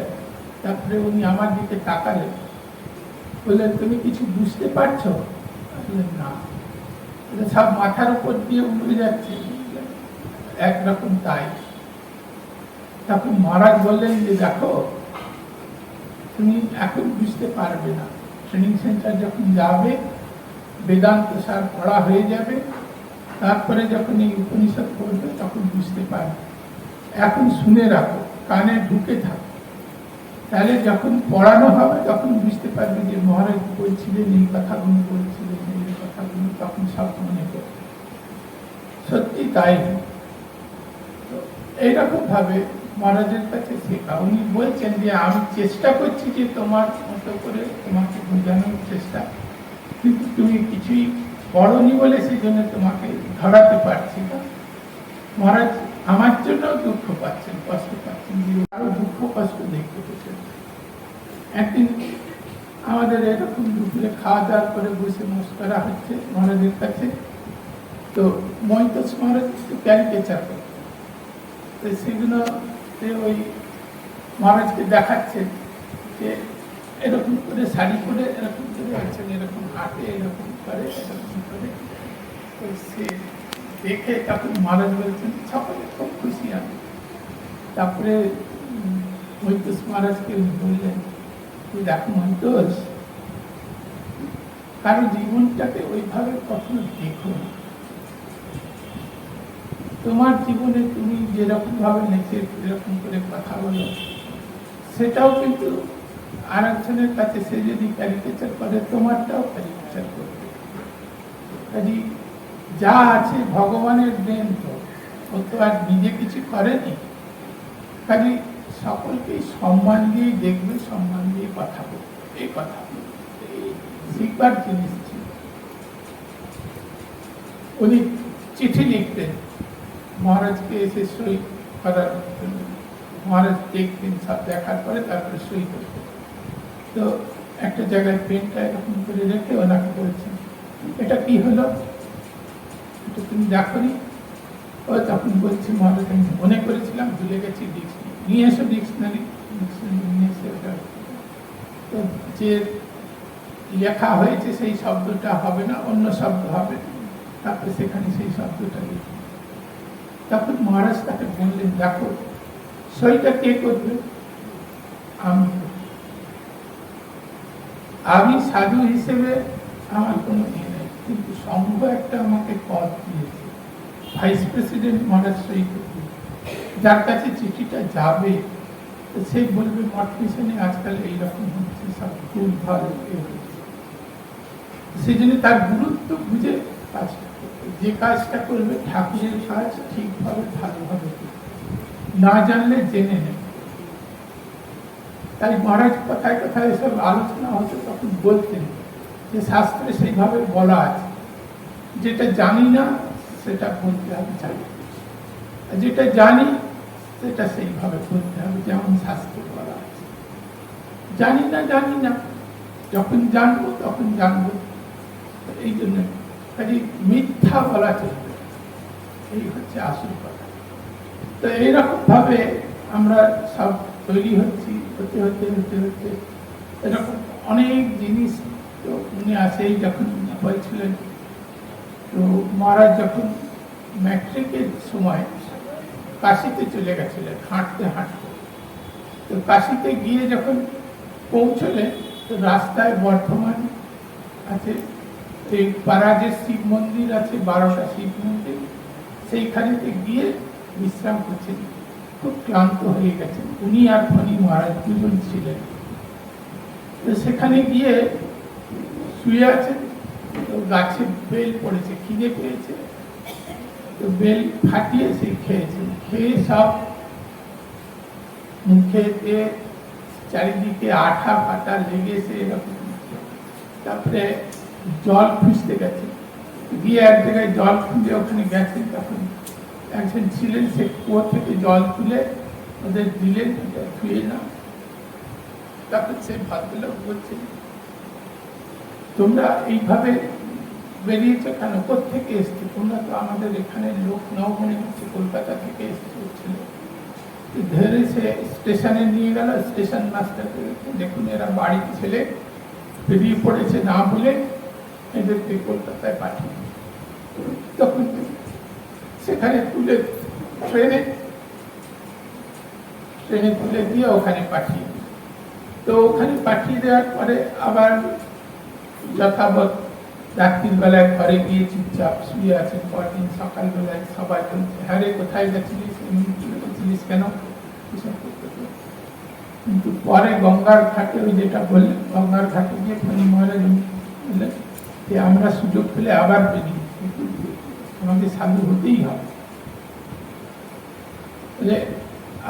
তারপরে উনি আমার দিকে তাকালেন, বললেন তুমি কিছু বুঝতে পারছো? বললেন না। সব মাথার উপর দিয়ে উড়ে যাচ্ছে, একরকম তাই। তখন মহারাজ বললেন যে দেখো তুমি এখন বুঝতে পারবে না, ট্রেনিং সেন্টার যখন যাবে, বেদান্ত সার পড়া হয়ে যাবে, তারপরে যখন এই উপনিষদ পড়বে তখন বুঝতে পারবে। এখন শুনে রাখো, কানে ঢুকে থাকো, তাহলে যখন পড়ানো হবে তখন বুঝতে পারবে যে মহারাজ বলছিলেন এই কথাগুলো, বলছিলেন এই কথাগুলো, তখন সব মনে করবে। সত্যি তাই। তো এইরকম ভাবে মহারাজের কাছে শেখা। উনি বলছেন যে আমি চেষ্টা করছি যে তোমার মতো করে তোমাকে বোঝানোর চেষ্টা, কিন্তু তুমি কিছুই পড়নি বলে সেই জন্য তোমাকে ধরাতে পারছি না। মহারাজ আমার জন্য দুঃখ পাচ্ছেন, কষ্ট পাচ্ছেন, আরো দুঃখ কষ্ট দেখতে পেয়েছেন। একদিন আমাদের এরকম দুপুরে খাওয়া দাওয়া করে বসে মস্করা হচ্ছে মহারাজের কাছে। তো মহিতোষ মহারাজ ক্যারিকেচার করতেন, তো সেগুলো ওই মহারাজকে দেখাচ্ছে যে এরকম করে শাড়ি পরে এরকম করে আছেন, এরকম হাঁটে, এরকম করে, এরকম করে। তো সে দেখে তখন মহারাজ বলছেন সকলে খুব খুশি আমি। তারপরে মহিতোষ মহারাজকে বললেন দেখো মহিতোষ, কারো জীবনটাকে ওইভাবে কখনো দেখো না। তোমার জীবনে তুমি যেরকম ভাবে নেচে যেরকম করে কথা বলো, সেটাও কিন্তু আর একজনের কাছে সে যদি ক্যারিকেচার করে, তোমারটাও ক্যারিকেচার করবে। কাজে যা আছে ভগবানের দেন, তো ও তো আর নিজে কিছু করেনি। কাজে সকলকেই সম্মান দিয়ে দেখবে, সম্মান দিয়ে কথা বলবে। এই কথা শিখবার জিনিস ছিল। উনি চিঠি লিখতেন মহারাজকে এসে সই করার জন্য। মহারাজ দেখতেন, সব দেখার পরে তারপরে সই করতেন। তো একটা জায়গায় পেনটা এরকম করে রেখে ওনাকে বলছেন এটা কি হলো, এটা তুমি দেখোনি? ও তখন বলছি মহারাজ আমি মনে করেছিলাম, ভুলে গেছি, ডিকশনারি নিয়ে এসো, ডিকশনারি নিয়ে এসে ওটা। তো যে লেখা হয়েছে সেই শব্দটা হবে না, অন্য শব্দ হবে, তারপরে সেখানে সেই শব্দটা লিখবে। তখন মহারাজ তাকে বললেন দেখো সইটা কে করবে? আমি সাধু হিসেবে আমার কোনো ইয়ে নেই, কিন্তু সংঘ একটা আমাকে পদ দিয়েছে, ভাইস প্রেসিডেন্ট মহারাজ সই করবে। যার কাছে চিঠিটা যাবে সে বলবে মঠ মিশনে আজকাল এইরকম হচ্ছে, সব ভুল ভাল সেই জন্য তার গুরুত্ব বুঝে কাজটা করবে। যে কাজটা করবে ঠাকুরের কাজ ঠিকভাবে ভালোভাবে করবে, না জানলে জেনে নেবে। তাই মহারাজ কথায় কথায় এসব আলোচনা হতো তখন বলতেন যে শাস্ত্রে সেইভাবে বলা আছে, যেটা জানি না সেটা বলতে হবে জানি, আর যেটা জানি সেটা সেইভাবে বলতে হবে যেমন শাস্ত্রে বলা আছে। জানি না, যখন জানবো তখন জানবো। এই জন্য কাজে মিথ্যা বলা চলবে, এই হচ্ছে আসল কথা। তো এইরকম ভাবে আমরা সব তৈরি হচ্ছি, হতে হতে হতে হতে এরকম অনেক জিনিস। তো উনি আসেই যখন হয়েছিলেন, তো মহারাজ যখন ম্যাট্রিকের সময় কাশিতে চলে গেছিলেন হাঁটতে হাঁটতে। তো কাশিতে গিয়ে যখন পৌঁছলেন, তো রাস্তায় বর্ধমান আছে, এই পাড়াজের শিব মন্দির আছে, 12টা শিব মন্দির, সেইখানেতে গিয়ে বিশ্রাম করছেন। খুব ক্লান্ত হয়ে গেছেন উনি আর ফণি মহারাজ দুজন ছিলেন। তো সেখানে গিয়ে শুয়ে আছেন, তো গাছে বেল পড়েছে, খিদে পেয়েছে, তো বেল ফাটিয়ে সে খেয়েছেন। খেয়ে সব মুখেতে চারিদিকে আঠা ফাটা লেগেছে এরকম। তারপরে জল খুঁজতে গেছেন, গিয়ে এক জায়গায় জল খুঁজে ওখানে গেছেন, তখন একজন ছিলেন, সে কুয়ো থেকে জল তুলে ওদের দিলেন, ধুয়ে না। তখন সে ভদ্রলোক বলছেন, তোমরা এইভাবে বেরিয়েছ কেন, কোত্থেকে এসছো? তোমরা তো আমাদের এখানে লোক নাও, মনে হচ্ছে কলকাতা থেকে এসছো ছেলে। ধরে সে স্টেশনে নিয়ে গেল, স্টেশন মাস্টারকে, দেখুন এরা বাড়ির ছেলে, বেরিয়ে পড়েছে না বলে এদেরকে কলকাতায় পাঠিয়ে। তখন সেখানে তুলে ট্রেনে তুলে দিয়ে ওখানে পাঠিয়ে। তো ওখানে পাঠিয়ে দেওয়ার পরে আবার যথাবৎ রাত্রির বেলায় ঘরে গিয়ে চুপচাপ শুয়ে আছেন। পরদিন সকালবেলায় সবাই বলছে, হ্যাঁ রে কোথায় গেছিলিস, গেছিলিস কেন, এসব করতে। কিন্তু পরে গঙ্গার ঘাটে, ওই যেটা বললেন, গঙ্গার ঘাটে গিয়ে ফণি মহারাজ বললেন যে আমরা সুযোগ পেলে আবার বেরিয়ে, আমাদের সাধু হতেই হবে।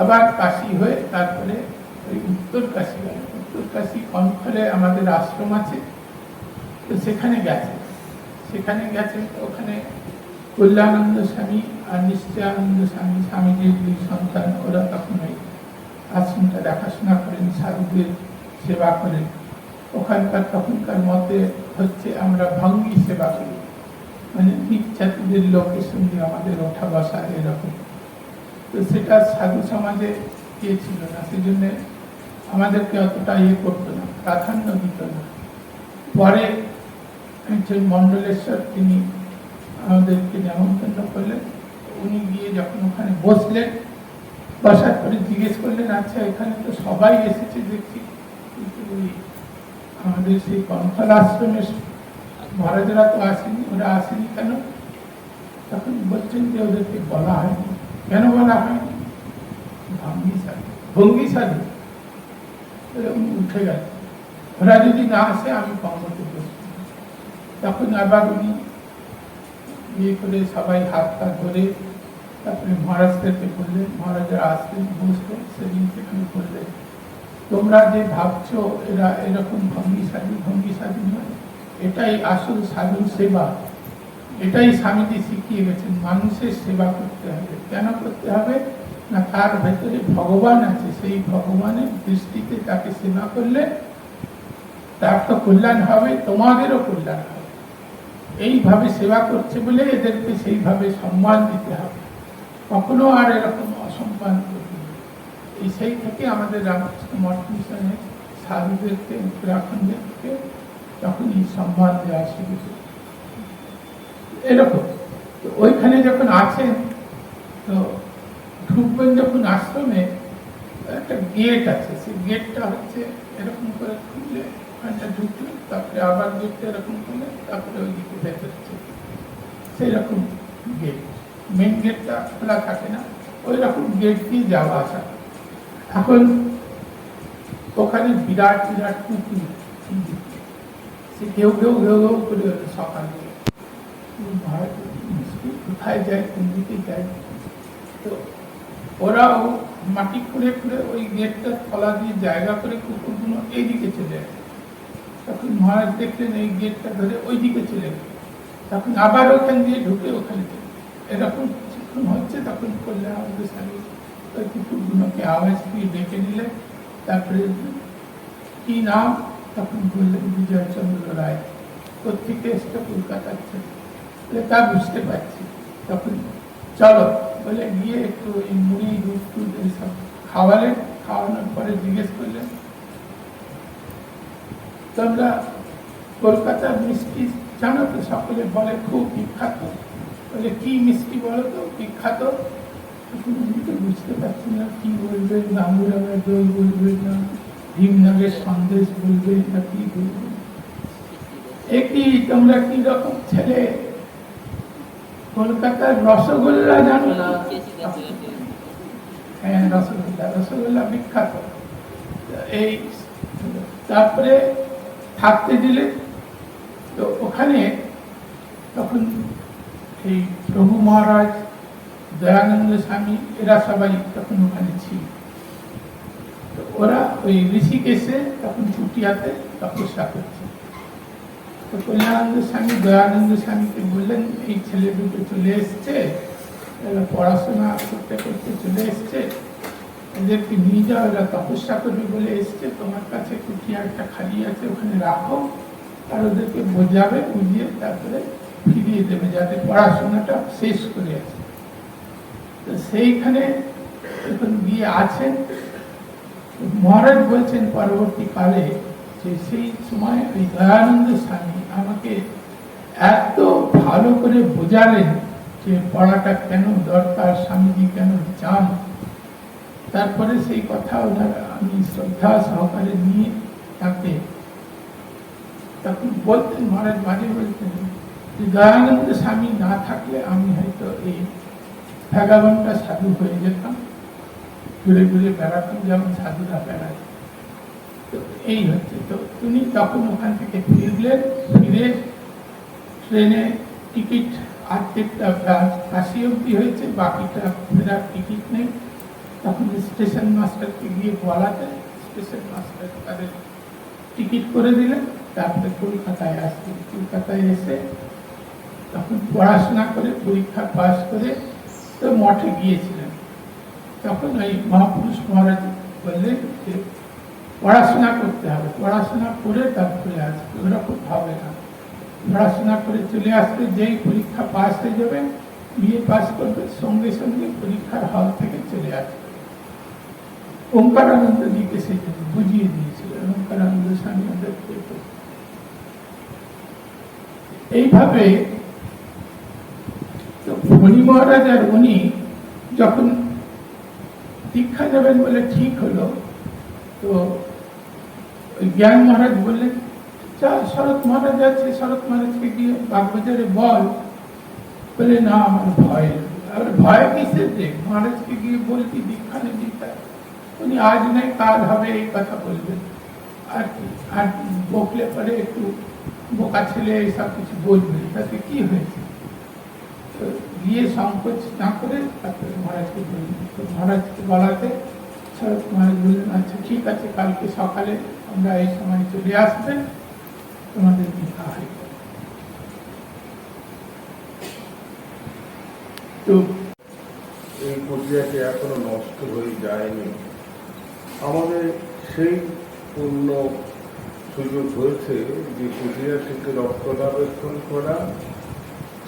আবার কাশি হয়ে তারপরে ওই উত্তর কাশি গেল। উত্তর কাশি কনখলে আমাদের আশ্রম আছে, তো সেখানে গেছে। ওখানে কল্যাণানন্দ স্বামী আর নিশ্চয়ানন্দ স্বামী, স্বামীজির দুই সন্তান, ওরা তখন ওই আশ্রমটা দেখাশোনা করেন, সাধুদের সেবা করেন। ওখানকার তখনকার মতে হচ্ছে আমরা ভঙ্গি সেবা করি, মানে নিচ্ছাতিদের লোকের সঙ্গে আমাদের ওঠা বসা এরকম। তো সেটা সাধু সমাজে ইয়ে ছিল না, সেই জন্য আমাদেরকে অতটা ইয়ে করতো না, প্রাধান্য দিত না। পরে মন্ডলেশ্বর তিনি আমাদেরকে নেমন্তন্ন করলেন। উনি গিয়ে যখন ওখানে বসলেন, বসার পরে জিজ্ঞেস করলেন, আচ্ছা এখানে তো সবাই এসেছে দেখছি, কিন্তু ওই আমাদের সেই কনখল আশ্রমের মহারাজরা তো আসেনি, ওরা আসেনি কেন? তখন বলছেন যে ওদেরকে বলা হয়নি। কেন বলা হয়নি? ভঙ্গি সাধু উঠে গেল, ওরা যদি না আসে আমি কর্মতে বসবো। তখন আবার উনি ইয়ে করে সবাই হাত পা ধরে তারপরে মহারাজদেরকে বললেন, মহারাজরা আসলেন, বসলেন, সেদিন সেখানে বললেন, তোমরা যে ভাবছো এরা এরকম ভঙ্গি সাধু নয়, এটাই আসল সাধু সেবা। এটাই স্বামীজি শিখিয়ে গেছেন, মানুষের সেবা করতে হবে। কেন করতে হবে না, তার ভেতরে ভগবান আছে, সেই ভগবানের দৃষ্টিতে তাকে সেবা করলে তার তো কল্যাণ হবে, তোমাদেরও কল্যাণ হবে। এইভাবে সেবা করছে বলে এদেরকে সেইভাবে সম্মান দিতে হবে, কখনো আর এরকম অসম্মান করবে না। এই সেই থেকে আমাদের রামকৃষ্ণ মঠ মিশনে সাধুদেরকে, উত্তরাখণ্ডেরকে তখন এই সম্মান দেওয়া শিখেছে এরকম। তো ওইখানে যখন আছেন, তো ঢুকবেন যখন আশ্রমে, একটা গেট আছে, সেই গেটটা হচ্ছে এরকম করে খুললে ওখানটা ঢুকলেন, তারপরে আবার গেটটা এরকম করলে, তারপরে ওই দিকে ভেতরে সেই রকম গেট। মেন গেটটা খোলা থাকে না, ওই রকম গেট দিয়ে যাওয়া আসা। এখন ওখানে বিরাট বিরাট কুকুর, সে ঘেউ ঘেউ ঘেউ ঘেউ করে সকালে কোথায় যায়, কোন দিকে যায়। তো ওরাও মাটি খুঁড়ে খুঁড়ে ওই গেটটার তলা দিয়ে জায়গা করে কুকুরগুলো এইদিকে চলে আসে। তখন মহারাজ দেখলেন এই গেটটা ধরে ওইদিকে চলে গেল, তখন আবার ওখান দিয়ে ঢুকে ওখানে চলে গেল। এরকম কিছুক্ষণ হচ্ছে, তখন কল্যাণানন্দ স্বামী ওই কুকুরগুলোকে আওয়াজ দিয়ে ডেকে নিলেন। তারপরে কি নাম, তখন বললেন বিজয়চন্দ্র রায়। কোথেকে এসছে? কলকাতার থেকে। তা বুঝতে পারছি। তখন চলো বলে গিয়ে একটু এই মুড়ি দুধ টুধ এইসব খাওয়ালেন। খাওয়ানোর পরে জিজ্ঞেস করলেন, তোমরা কলকাতার মিষ্টি জানো তো? সকলে বলে খুব বিখ্যাত। বলে কি মিষ্টি বলো তো বিখ্যাত? তখন আমি তো বুঝতে পারছি না কি বলবেন, গাঙ্গুরামের দই বলবেন না ভীমনগরের সন্দেশ বলবেন না কি বলবেন। একই তোমরা কি রকম ছেলে, কলকাতার রসগোল্লা জানো? হ্যাঁ রসগোল্লা, রসগোল্লা বিখ্যাত। এই তারপরে থাকতে দিলে তো ওখানে। তখন এই প্রভু মহারাজ, দয়ানন্দ স্বামী, এরা সবাই তখন ওখানে ছিল। তো ওরা ওই ঋষিকেশে তখন চুটিয়াতে তপস্যা করছে। তো কল্যাণানন্দ স্বামী দয়ানন্দ স্বামীকে বললেন, এই ছেলে দুটো চলে এসছে, এরা পড়াশোনা করতে করতে চলে এসছে, এদেরকে নিয়ে যাও, এরা তপস্যা করবে বলে এসছে, তোমার কাছে কুটিয়া একটা খালি আছে, ওখানে রাখো, আর ওদেরকে বোঝাবে, বুঝিয়ে তারপরে ফিরিয়ে দেবে, যাতে পড়াশোনাটা শেষ করে আছে। তো সেইখানে এখন গিয়ে আছেন। মহারাজ বলছেন পরবর্তীকালে যে সেই সময় ওই দয়ানন্দ স্বামী আমাকে এত ভালো করে বোঝালেন যে পড়াটা কেন দরকার, স্বামীজি কেন চান। তারপরে সেই কথা ওনার আমি শ্রদ্ধা সহকারে নিয়ে তাকে তখন বলতেন, মহারাজ মাঝে বলতেন যে দয়ানন্দ স্বামী না থাকলে আমি হয়তো এই ভ্যাগাবনটা সাধু হয়ে যেতাম, ঘুরে ঘুরে বেড়াতাম যেমন সাধুরা বেড়ায়। তো এই হচ্ছে। তো তিনি তখন ওখান থেকে ফিরলেন, ফিরে ট্রেনে টিকিট আর্ধেকটা কাশি অব্দি হয়েছে, বাকিটা ফেরার টিকিট নেই। তখন স্টেশন মাস্টারকে গিয়ে বলাতে স্টেশন মাস্টার তাদের টিকিট করে দিলেন। তারপরে কলকাতায় আসলেন। কলকাতায় এসে তখন পড়াশোনা করে পরীক্ষা পাস করে তো মঠে গিয়েছিলেন। তখন ওই মহাপুরুষ মহারাজ বললেন যে পড়াশোনা করতে হবে, পড়াশোনা করে তারপরে আসবে, ওরকম হবে না। পড়াশোনা করে চলে আসবে, যেই পরীক্ষা পাস হয়ে যাবে, বিএ পাস করবে, সঙ্গে সঙ্গে পরীক্ষার হল থেকে চলে আসবে। ওঙ্কারানন্দ জিকে সেটা বুঝিয়ে দিয়েছিলেন। ওঙ্কারানন্দ স্বামী ওদেরকে এইভাবে। তো ফণি মহারাজ আর উনি যখন দীক্ষা যাবেন বলে ঠিক হলো, তো জ্ঞান মহারাজ বললেন, যা শরৎ মহারাজ আছে, শরৎ মহারাজকে গিয়ে বাগবাজারে বল। বলে না, আমার ভয়। আর ভয় কিসের? যে মহারাজকে গিয়ে বলছি দীক্ষা নেবি, উনি আজ নেই কাল হবে এই কথা বলবেন। আর কি, আর বকলে পরে একটু বোকা ছেলে এইসব কিছু বলবে, তাতে কি হয়েছে? তো গিয়ে সংকোচ না করে তারপরে মহারাজকে বললেন। তো মহারাজকে বলাতে শরৎ মহারাজ বললেন, আচ্ছা ঠিক আছে, কালকে সকালে আমরা এই সময় চলে আসবেন, তোমাদের দীক্ষা হয়ে যাবে। তো এই প্রক্রিয়াটি এখনো নষ্ট হয়ে যায়নি। আমাদের সেই পূর্ণ সুযোগ হয়েছে যে প্রক্রিয়াটিকে রক্ষণাবেক্ষণ করা।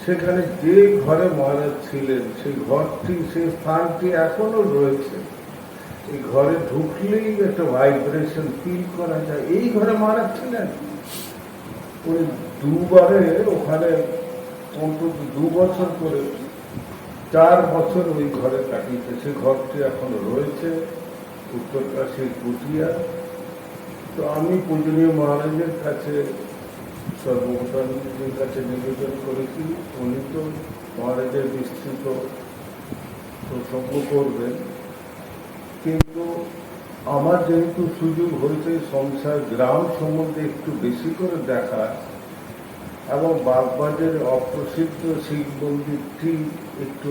সেখানে যে ঘরে মহারাজ ছিলেন সেই ঘরটি, সেই স্থানটি এখনো রয়েছে। এই ঘরে ঢুকলেই একটা ভাইব্রেশন ফিল করা যায়। এই ঘরে মহারাজ ছিলেন। উনি দুবারে ওখানে অন্তত 2 বছর করে 4 বছর ওই ঘরে কাটিয়েছে। সেই ঘরটি এখনো রয়েছে, উত্তরকাশীর কুটিয়া। তো আমি পূজনীয় মহারাজের কাছে, সর্বভূতানন্দজির কাছে নিবেদন করেছি, উনি তো মহারাজের বিস্তৃত প্রসঙ্গ করবেন। কিন্তু আমার যেহেতু সুযোগ হয়েছে সংসার গ্রাম সম্বন্ধে একটু বেশি করে দেখা এবং বাগবাজারের অপ্রসিদ্ধ শিব মন্দিরটি একটু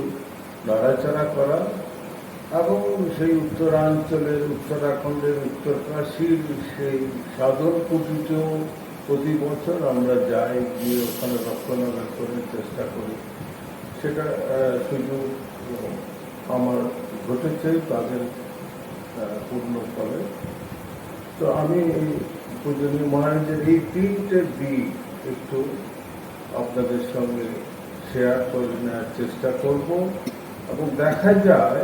নাড়াচাড়া করা, এবং সেই উত্তরাঞ্চলের উত্তরাখণ্ডের উত্তরকাশীর সেই সাধন কুটিতেও প্রতি বছর আমরা যাই, গিয়ে ওখানে রক্ষণাবেক্ষণের চেষ্টা করি। সেটা সুযোগ আমার ঘটেছে তাদের পূর্ণ ফলে। তো আমি এই পূজনীয় মহারাজের এই তিনটে দিক একটু আপনাদের সঙ্গে শেয়ার করে নেওয়ার চেষ্টা করব। এবং দেখা যায়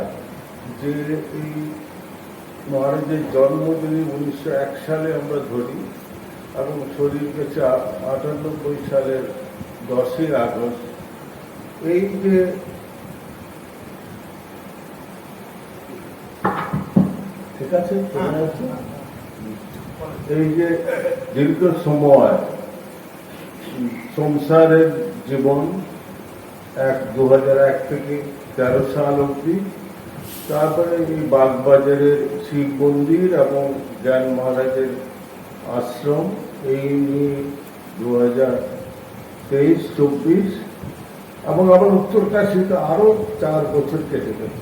যে এই মহারাজের জন্ম যদি 1901 সালে আমরা ধরি এবং শরীর গেছে 98 সালের 10ই আগস্ট, এই যে ঠিক আছে, এই যে দীর্ঘ সময় সংসারের জীবন 2001 থেকে 13 সাল অবধি, তারপরে এই বাগবাজারের শিব মন্দির এবং জ্ঞান মহারাজের আশ্রম, এই নিয়ে 2023-24 এবং আবার উত্তরকাশীতে আরো 4 বছর কেটে গেল।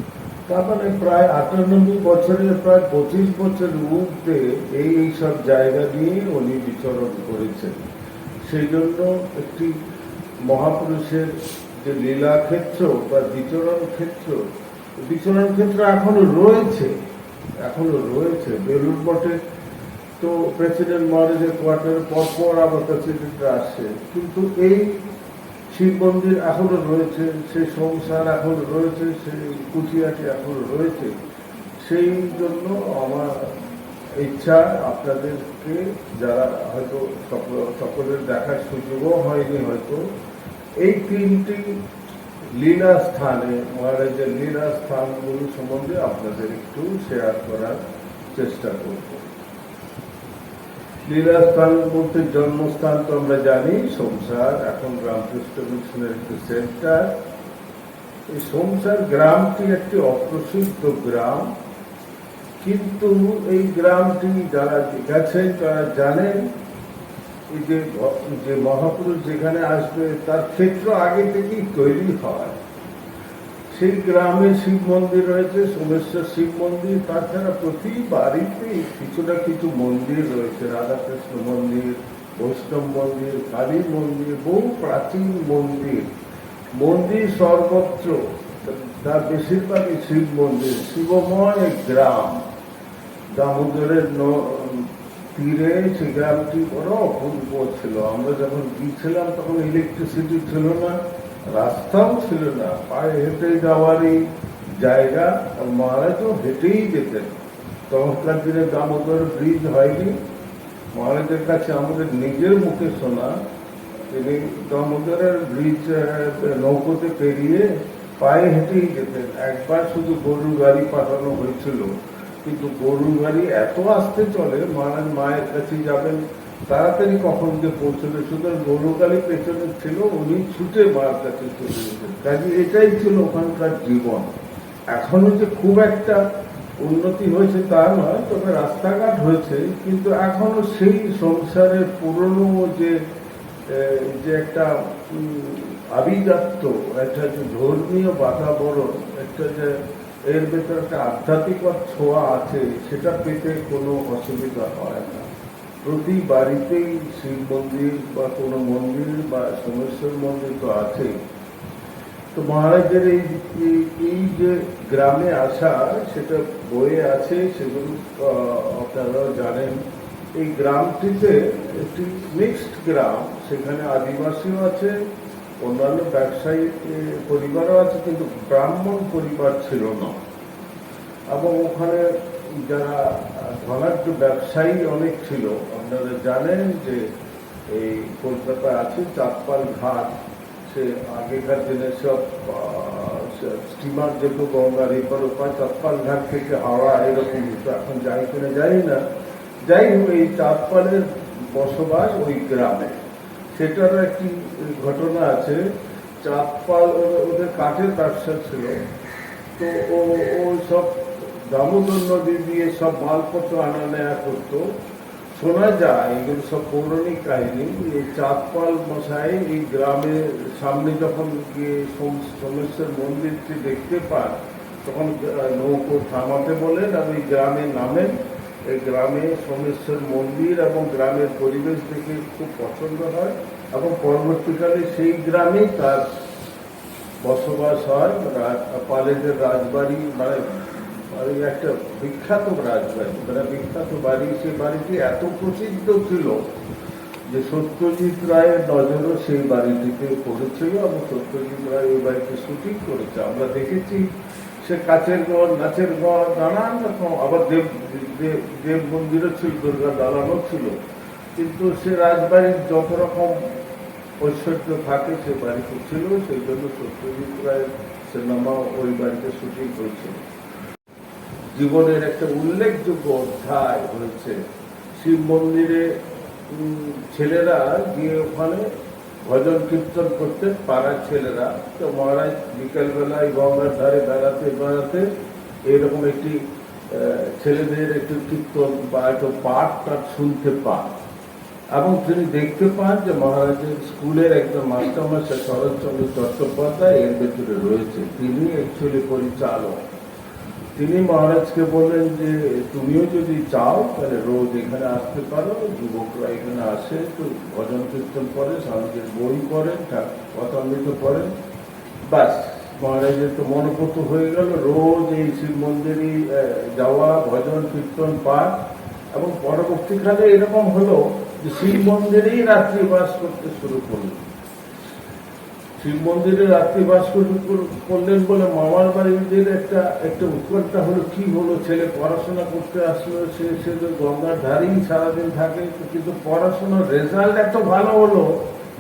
তার মানে প্রায় 98 বছরের প্রায় 25 বছরের ঊর্ধ্বে এই সব জায়গা নিয়ে উনি বিচরণ করেছেন। সেই জন্য একটি মহাপুরুষের যে লীলা ক্ষেত্র বা বিচরণ ক্ষেত্র এখনো রয়েছে। বেলুর মঠে তো প্রেসিডেন্ট মহারাজের কোয়ার্টার পরপর আবার প্রেসিডেন্টরা আসে, কিন্তু এই শিব মন্দির এখনো রয়েছে, সেই সংসার এখনো রয়েছে, সেই কুটিয়াটি এখনো রয়েছে। সেই জন্য আমার ইচ্ছা আপনাদেরকে, যারা হয়তো সকলের দেখার সুযোগও হয়নি হয়তো, এই তিনটি লীলা স্থানে মহারাজের লীলা স্থানগুলো সম্বন্ধে আপনাদের একটু শেয়ার করার চেষ্টা করব। লীলা স্থান বলতে জন্মস্থান তো আমরা জানি সংসার, এখন রামকৃষ্ণ মিশনের একটি সেন্টার। এই সংসার গ্রামটি একটি অপ্রসিদ্ধ গ্রাম, কিন্তু এই গ্রামটি যারা গেছেন তারা জানেন এই যে মহাপুরুষ যেখানে আসবে তার ক্ষেত্র আগে থেকেই তৈরি হয়। সেই গ্রামে শিব মন্দির রয়েছে, সোমেশ্বর শিব মন্দির, তাছাড়া প্রতি বাড়িতেই কিছু না কিছু মন্দির রয়েছে, রাধাকৃষ্ণ মন্দির, বৈষ্ণব মন্দির, কালী মন্দির, বহু প্রাচীন মন্দির সর্বত্র, তার বেশিরভাগই শিব মন্দির। শিবময় গ্রাম, দামোদরের তীরে সেই গ্রামটি বড় অপূর্ব ছিল। আমরা যখন গিয়েছিলাম তখন ইলেকট্রিসিটি ছিল না, রাস্তাও ছিল না, পায়ে হেঁটে যাওয়ারই জায়গা। মহারাজও হেঁটেই যেতেন। তখনকার দিনে দামোদর ব্রিজ হয়নি। মহারাজের কাছে আমাদের নিজের মুখে শোনা, তিনি দামোদরের ব্রিজ নৌকোতে পেরিয়ে পায়ে হেঁটেই যেতেন। একবার শুধু গরুর গাড়ি পাঠানো হয়েছিল, কিন্তু গরুর গাড়ি এত আস্তে চলে, মহারাজ মায়ের কাছে যাবেন, তাড়াতাড়ি কখন যে পৌঁছবে, সুতরাং গরু গাড়ি পেছনে ছিল, উনি ছুটে মার কাছে চলে যেতেন। কাজে এটাই ছিল ওখানকার জীবন। এখনো যে খুব একটা উন্নতি হয়েছে তা নয়, তবে রাস্তাঘাট হয়েছে, কিন্তু এখনো সেই সংসারের পুরনো যে একটা আভিজাত্য, একটা যে ধর্মীয় বাতাবরণ, একটা যে এর ভেতরে একটা আধ্যাত্মিক ছোঁয়া আছে, সেটা পেতে কোনো অসুবিধা হয় না। প্রতি বাড়িতেই শিব মন্দির বা কোনো মন্দির বা সোমেশ্বর মন্দির তো আছে। তো মহারাজের এই যে গ্রামে আসা, সেটা বইয়ে আছে, সেগুলো আপনারা জানেন। এই গ্রামটিতে একটি মিক্সড গ্রাম, সেখানে আদিবাসীও আছে, অন্যান্য ব্যবসায়ী পরিবারও আছে, কিন্তু ব্রাহ্মণ পরিবার ছিল না। এবং ওখানে যারা ধনাঢ্য ব্যবসায়ী অনেক ছিল। আপনারা জানেন যে এই কলকাতায় আছে চাঁদপাল ঘাট, সে আগেকার দিনে সব স্টিমার যেত গঙ্গার এপার ওপার, চাঁদপাল ঘাট থেকে হাওড়া এরকম হতো, এখন যাই কিনা জানি না। যাই হোক, এই চাঁদপালের বসবাস ওই গ্রামে, সেটার একটি ঘটনা আছে। চাঁদপাল ওদের কাঠের ব্যবসা ছিল, তো ও সব দামোদর নদী দিয়ে সব মালপত্র আনা নেয়া করতো। শোনা যায়, এগুলো সব পৌরাণিক কাহিনী। এই চাঁদপাল মশাই এই গ্রামের সামনে যখন গিয়ে সোমেশ্বর মন্দিরটি দেখতে পান, তখন নৌকো থামাতে বলেন, আমি গ্রামে নামেন। এই গ্রামে সোমেশ্বর মন্দির এবং গ্রামের পরিবেশ দেখে খুব পছন্দ হয় এবং পরবর্তীকালে সেই গ্রামেই তার বসবাস হয়। পালেদের রাজবাড়ি মানে একটা বিখ্যাত রাজবাড়ি, মানে বিখ্যাত বাড়ি। সেই বাড়িটি এত প্রসিদ্ধ ছিল যে সত্যজিৎ রায়ের নজরও সেই বাড়িটিতে পড়েছিল এবং সত্যজিৎ রায় ওই বাড়িতে শুটিং করেছে। আমরা দেখেছি সে কাচের ঘর, নাচের ঘর, নানান রকম, আবার দেব মন্দিরও ছিল, দুর্গা দালানও ছিল। কিন্তু সে রাজবাড়ির যত রকম ঐশ্বর্য থাকে সে বাড়িতে ছিল, সেই জন্য সত্যজিৎ রায়ের সিনেমা ওই বাড়িতে শুটিং হয়েছিল। জীবনের একটা উল্লেখযোগ্য অধ্যায় হয়েছে শিব মন্দিরে ছেলেরা গিয়ে ওখানে ভজন কীর্তন করতেন, পাড়ার ছেলেরা। তো মহারাজ বিকেলবেলায় গঙ্গার ধারে বেড়াতে বেড়াতে এরকম একটি ছেলেদের একটু কীর্তন বা একটু পাঠ টাঠ শুনতে পান এবং তিনি দেখতে পান যে মহারাজের স্কুলের একজন মাস্টারমশাই শরৎচন্দ্র চট্টোপাধ্যায় এর ভেতরে রয়েছে। তিনি অ্যাকচুয়ালি পরিচালক। তিনি মহারাজকে বললেন যে তুমিও যদি চাও তাহলে রোজ এখানে আসতে পারো, যুবকরা এখানে আসে, তো ভজন কীর্তন করে, স্বামীজির বই পড়েন, কথামৃত পড়েন। বাস মহারাজের তো মনোপুত হয়ে গেল রোজ এই শিব মন্দিরে যাওয়া, ভজন কীর্তন পাঠ। এবং পরবর্তীকালে এরকম হলো যে শিব মন্দিরেই রাত্রিবাস করতে শুরু করলেন। শিব মন্দিরে রাত্রিবাস করলেন বলে মামার বাড়ির একটা উৎকণ্ঠা হলো, কি হলো, ছেলে পড়াশোনা করতে আসলো, সে তো গঙ্গার ধারেই সারাদিন থাকে, কিন্তু পড়াশোনার রেজাল্ট এত ভালো হলো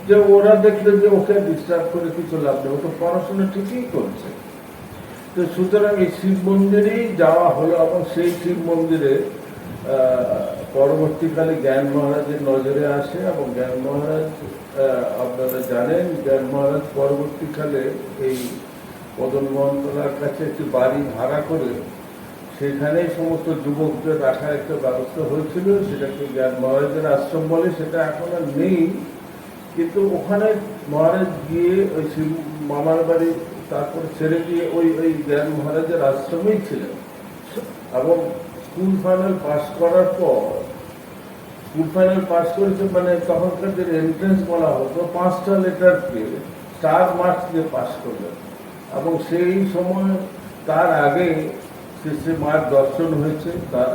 যে ওরা দেখলো যে ওকে ডিস্টার্ব করে কিছু লাভ নেই, ও তো পড়াশোনা ঠিকই করছে। তো সুতরাং এই শিব মন্দিরেই যাওয়া হলো এবং সেই শিব মন্দিরে পরবর্তীকালে জ্ঞান মহারাজের নজরে আসে এবং জ্ঞান মহারাজ, আপনারা জানেন, জ্ঞান মহারাজ পরবর্তীকালে এই মদন মোহনতলার কাছে একটি বাড়ি ভাড়া করে সেখানে সমস্ত যুবকদের রাখার একটা ব্যবস্থা হয়েছিল। সেটাকে জ্ঞান মহারাজের আশ্রম বলে, সেটা এখন আর নেই। কিন্তু ওখানে মহারাজ গিয়ে ওই শিব মামার বাড়ি তারপরে ছেড়ে দিয়ে ওই জ্ঞান মহারাজের আশ্রমেই ছিলেন এবং স্কুল ফাইনাল পাস করার পর, স্কুল ফাইনাল পাস করেছে মানে তখনকার যে এন্ট্রেন্স বলা হতো, 5টা লেটার পেয়ে 4 মার্কস দিয়ে পাস করলেন এবং সেই সময় তার আগে শ্রী মার দর্শন হয়েছে। তার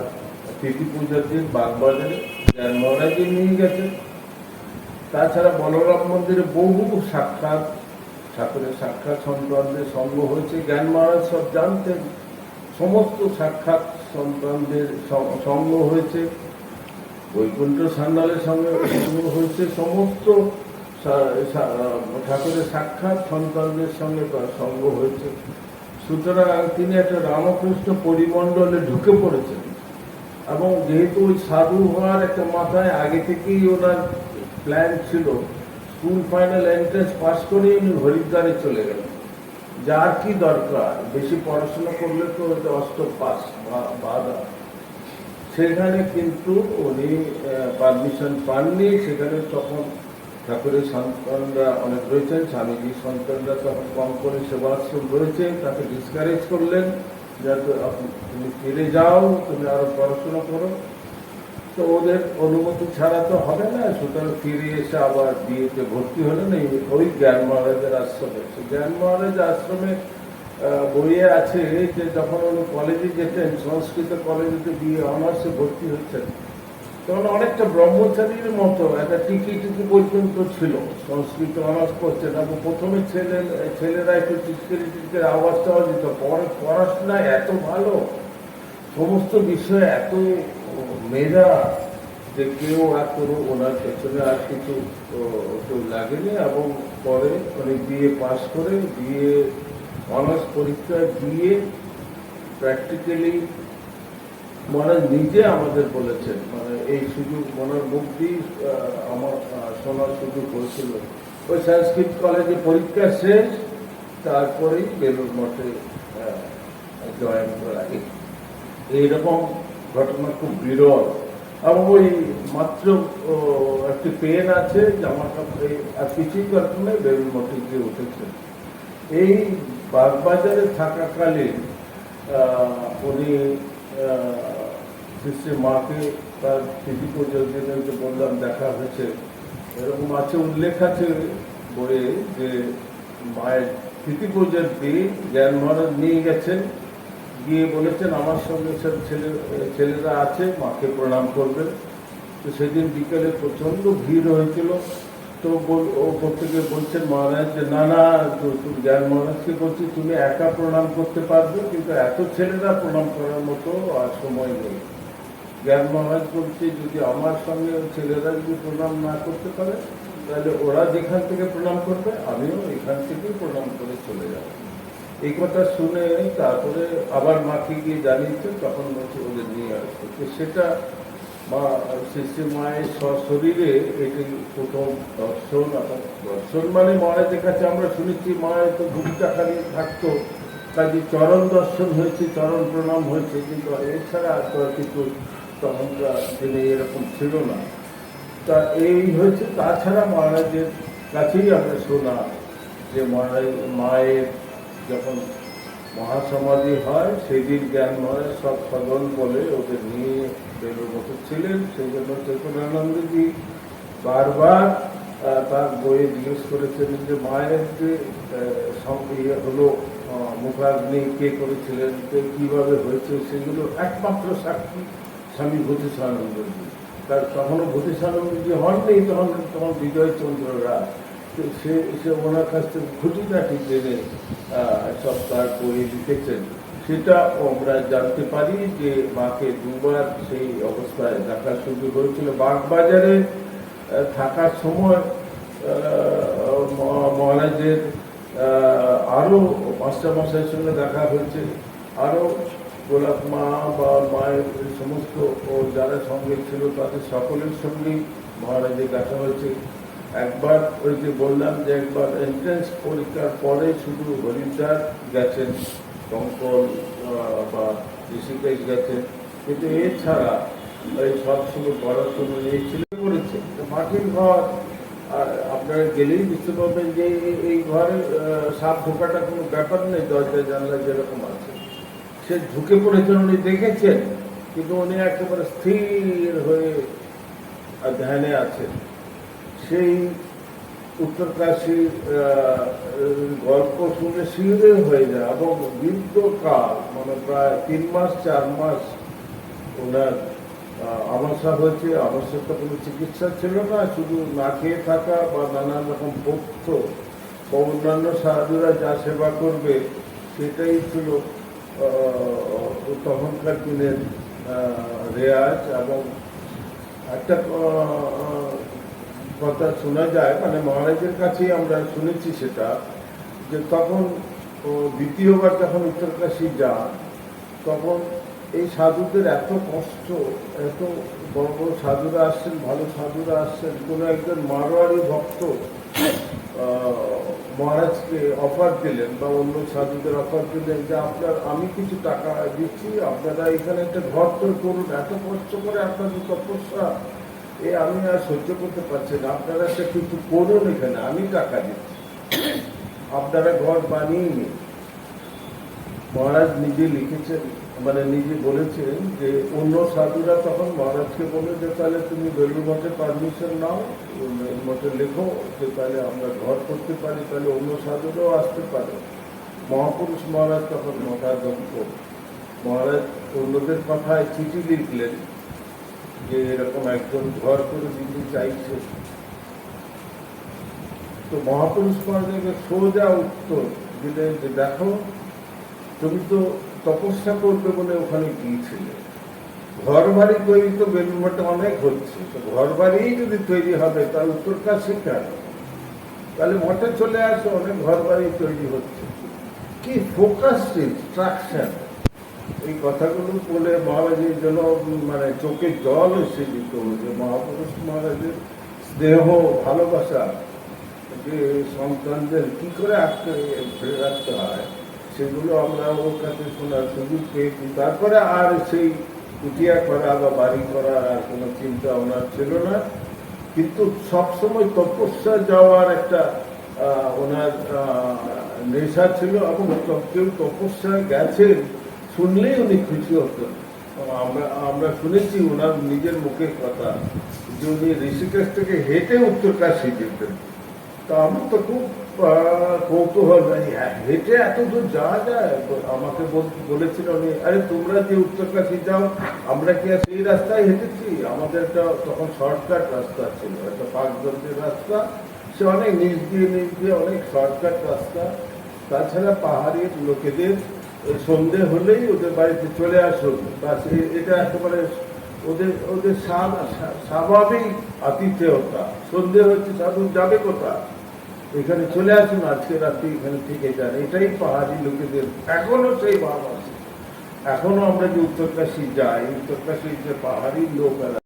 তিথি পূজার দিন বাগবাজারে জ্ঞান মহারাজই নিয়ে গেছে। তাছাড়া বলরাম মন্দিরে বহু সাক্ষাৎ, ঠাকুরের সাক্ষাৎ সন্তানদের সঙ্গ হয়েছে। জ্ঞান মহারাজ সব জানতেন, সমস্ত সাক্ষাৎ সন্তানদের সঙ্গ হয়েছে। বৈকুণ্ঠ সান্যালের সঙ্গে সঙ্গ হয়েছে, সমস্ত ঠাকুরের সাক্ষাৎ সন্তানদের সঙ্গে তার সঙ্গ হয়েছে। সুতরাং তিনি একটা রামকৃষ্ণ পরিমণ্ডলে ঢুকে পড়েছেন এবং যেহেতু ওই সাধু হওয়ার একটা মাথায় আগে থেকেই ওনার প্ল্যান ছিল, স্কুল ফাইনাল এন্ট্রেন্স পাস করেই উনি হরিদ্বারে চলে গেলেন। যার কি দরকার, বেশি পড়াশোনা করলে তো অষ্টম পাস বাধা। সেখানে কিন্তু উনি পারমিশন পাননি। সেখানে তখন ঠাকুরের সন্তানরা অনেক রয়েছেন, স্বামীজির সন্তানরা তখন কম করে সেবাশ্রম রয়েছে, তাকে ডিসকারেজ করলেন, যাতে তুমি ফিরে যাও, তুমি আরো পড়াশোনা করো। তো ওদের অনুমতি ছাড়া তো হবে না, সুতরাং ফিরে এসে আবার বিয়েতে ভর্তি হলেন ওই জ্ঞান মহারাজের আশ্রমে। জ্ঞান মহারাজ আশ্রমে বইয়ে আছে যে যখন উনি কলেজে যেতেন, সংস্কৃত কলেজে বিয়ে অনার্সে ভর্তি হচ্ছেন, তখন অনেকটা ব্রহ্মচারীর মতো একটা টিকি পর্যন্ত ছিল, সংস্কৃত অনার্স করছেন। এবং প্রথমে ছেলেরা একটু টিচকের আওয়াজটা দিত, পরে পড়াশোনা এত ভালো, সমস্ত বিষয়ে এত মেধা যে কেউ আর কোনো ওনার পেছনে আর কিছু কেউ লাগেনি। এবং পরে উনি বিএ পাস করে বিএ অনার্স পরীক্ষা দিয়ে প্র্যাকটিক্যালি মহারাজ নিজে আমাদের বলেছেন, মানে এই সুযোগ মনের মুখ দিয়ে আমার শোনার সুযোগ হয়েছিল। ওই সংস্কৃত কলেজে পরীক্ষা শেষ, তারপরেই বেলুড় মঠে জয়েন করা। এইরকম ঘটনা খুব বিরল। এবং ওই মাত্র একটি পেন আছে জামার কাপড়ে, আর কিছুই ঘটনায় বেলুড় মঠে গিয়ে উঠেছে। এই বাগবাজারে থাকাকালীন উনি শ্রী মাকে তার তিথি পর্যন্ত যে বললাম দেখা হয়েছে, এরকম আছে, উল্লেখ আছে বইয়ে যে মায়ের তিথি পর্যন্ত জ্ঞান মহারাজ নিয়ে গেছেন, গিয়ে বলেছেন আমার সঙ্গে সব ছেলেরা আছে, মাকে প্রণাম করবেন। তো সেদিন বিকেলে প্রচণ্ড ভিড় হয়েছিল। তো ও প্রত্যেকে বলছেন মহারাজ যে না না, তুমি জ্ঞান মহারাজকে বলছি তুমি একা প্রণাম করতে পারবে, কিন্তু এত ছেলেরা প্রণাম করার মতো আর সময় নেই। জ্ঞান মহারাজ বলছে যদি আমার সঙ্গে ছেলেরা যদি প্রণাম না করতে পারে, তাহলে ওরা যেখান থেকে প্রণাম করবে আমিও এখান থেকে প্রণাম করে চলে যাব। এই কথা শুনে তারপরে আবার মাকে গিয়ে জানিয়েছে, তখন বলছে ওদের নিয়ে আসবে। তো সেটা মা শ্রী মায়ের সশরীরে এটি প্রথম দর্শন। এবং দর্শন মানে মহারাজের কাছে আমরা শুনেছি মায়ের তো ভূমিকাখানি থাকতো, কাজে চরণ দর্শন হয়েছে, চরণ প্রণাম হয়েছে, কিন্তু এছাড়া তো কিছু তখনকার দিনে এরকম ছিল না। তা এই হয়েছে। তাছাড়া মহারাজের কাছেই আমরা শোনা যে মায়ের যখন মহাসমাধি হয় সেদিন জ্ঞান মহারাজ সব সদন বলে ওদের নিয়ে বেরোর মতো ছিলেন। সেই জন্য চৈতন্যানন্দজি বারবার তার বইয়ে জিজ্ঞেস করেছেন যে মায়ের যে ইয়ে হলো মুখাগ্নি কে করেছিলেন, কীভাবে হয়েছে, সেগুলো একমাত্র সাক্ষী স্বামী ভূতেশানন্দজি। তার তখনও ভূতেশানন্দজি হননি, তখন বিজয়চন্দ্র রায়। তো সে ওনার কাছ থেকে খুঁটিনাটি জেনে সব তার বই লিখেছেন। সেটা আমরা জানতে পারি যে মাকে দুবার সেই অবস্থায় দেখার সুযোগ হয়েছিল। বাগবাজারে থাকার সময় মহারাজের আরও মাস্টারমশাইয়ের সঙ্গে দেখা হয়েছে, আরও গোলাপ মা বা মায়ের সমস্ত যারা সঙ্গে ছিল তাদের সকলের সঙ্গেই মহারাজের দেখা হয়েছে। একবার ওই যে বললাম যে একবার এন্ট্রেন্স পরীক্ষার পরে শুধু হরিদ্বার গেছেন, দমকল বা ঋষিকেশ গেছেন, কিন্তু এছাড়া এই সবসময় পড়াশুনো নিয়েছিল করেছে। মাটির ঘর আপনারা গেলেই বুঝতে পারবেন যে এই ঘরে সাপ ঢোকাটা কোনো ব্যাপার নেই, দরজা জানলা যেরকম আছে। সে ঢুকে পড়েছেন, উনি দেখেছেন, কিন্তু উনি একেবারে স্থির হয়ে ধ্যানে আছেন। সেই উত্তরকাশীর গল্প শুনে শিহরে হয়ে যায়। এবং দীর্ঘকাল মানে প্রায় 3 মাস 4 মাস ওনার আমাশা হয়েছে। আমাশার তো কোনো চিকিৎসা ছিল না, শুধু না খেয়ে থাকা বা নানান রকম পথ্য বা অন্যান্য সাধুরা যা সেবা করবে সেটাই ছিল তখনকার দিনের রেয়াজ। এবং একটা কথা শোনা যায়, মানে মহারাজের কাছেই আমরা শুনেছি সেটা, যে তখন দ্বিতীয়বার যখন উত্তরকাশী যান, তখন এই সাধুদের এত কষ্ট, এত বড় বড় সাধুরা আসছেন, ভালো সাধুরা আসছেন। কোনো একজন মারোয়ারি ভক্ত মহারাজকে অফার দিলেন বা অন্য সাধুদের অফার দিলেন যে আমি কিছু টাকা দিচ্ছি, আপনারা এখানে একটা ঘর তৈরি করুন, এত কষ্ট করে আপনাদের তপস্যা আমি আর সহ্য করতে পারছি না, আপনারা একটা কিছু করুন, এখানে আমি টাকা দিচ্ছি, আপনারা ঘর বানিয়ে নিন। মহারাজ নিজে লিখেছেন, মানে নিজে বলেছেন যে অন্য সাধুরা তখন মহারাজকে বলে যে তাহলে তুমি বেলুড় মঠে পারমিশন নাও, মঠে লেখো যে তাহলে আমরা ঘর করতে পারি, তাহলে অন্য সাধুরাও আসতে পারে। মহাপুরুষ মহারাজ তখন মঠাধ্যক্ষ, মহারাজ অন্যদের কথায় চিঠি লিখলেন যে এরকম একজন ঘর করে দিতে চাইছে। তো মহাপুরুষ মহারাজকে সোজা উত্তর দিলেন যে দেখো, তুমি তো তপস্যা করবে বলে ওখানে গিয়েছিলে, ঘর বাড়ি তৈরি তো বেলুড় মঠে অনেক হচ্ছে, তো ঘর বাড়ি যদি তৈরি হবে তাহলে উত্তরকাশী কেন, তাহলে মঠে চলে আসো, অনেক ঘর বাড়ি তৈরি হচ্ছে। কি ফোকাসড ইনস্ট্রাকশন! এই কথাগুলো বলে মহারাজের জন্য মানে চোখে জল এসে যেত, যে মহাপুরুষ মহারাজের স্নেহ ভালোবাসা যে সন্তানদের কি করে ধরে রাখতে হয় সেগুলো আমরা ওর কাছে শোনার সুযোগ পেয়েছি। তারপরে আর সেই কুটিয়া করা বা বাড়ি করার আর কোনো চিন্তা ওনার ছিল না, কিন্তু সবসময় তপস্যা যাওয়ার একটা ওনার নেশা ছিল। এবং কেউ তপস্যায় গেছেন শুনলেই উনি খুশি হতেন। আমরা শুনেছি ওনার নিজের মুখের কথা যে উনি ঋষিকেশ থেকে হেঁটে উত্তরকাশী যেতেন। তা আমার তো খুব কৌতূহল, হেঁটে এত দূর যাওয়া যায়? আমাকে বলেছিল উনি, আরে তোমরা যে উত্তরকাশী যাও আমরা কি আর সেই রাস্তায় হেঁটেছি? আমাদের একটা তখন শর্টকাট রাস্তা ছিল, একটা পাঁচজনের রাস্তা, সে অনেক নিচ দিয়ে অনেক শর্টকাট রাস্তা। তাছাড়া পাহাড়ি লোকেদের সন্ধে হলেই ওদের বাড়িতে চলে আসুন, বাস এটা একেবারে ওদের ওদের স্বাভাবিক আতিথেয়তা। সন্ধে হচ্ছে সাধু যাবে কোথায়, এখানে চলে আসুন, আজকে রাত্রি এখানে থেকে যান, এটাই পাহাড়ি লোকেদের এখনো সেই ভাব আছে। এখনো আমরা যে উত্তরকাশী যাই, উত্তরকাশীর যে পাহাড়ি লোকেরা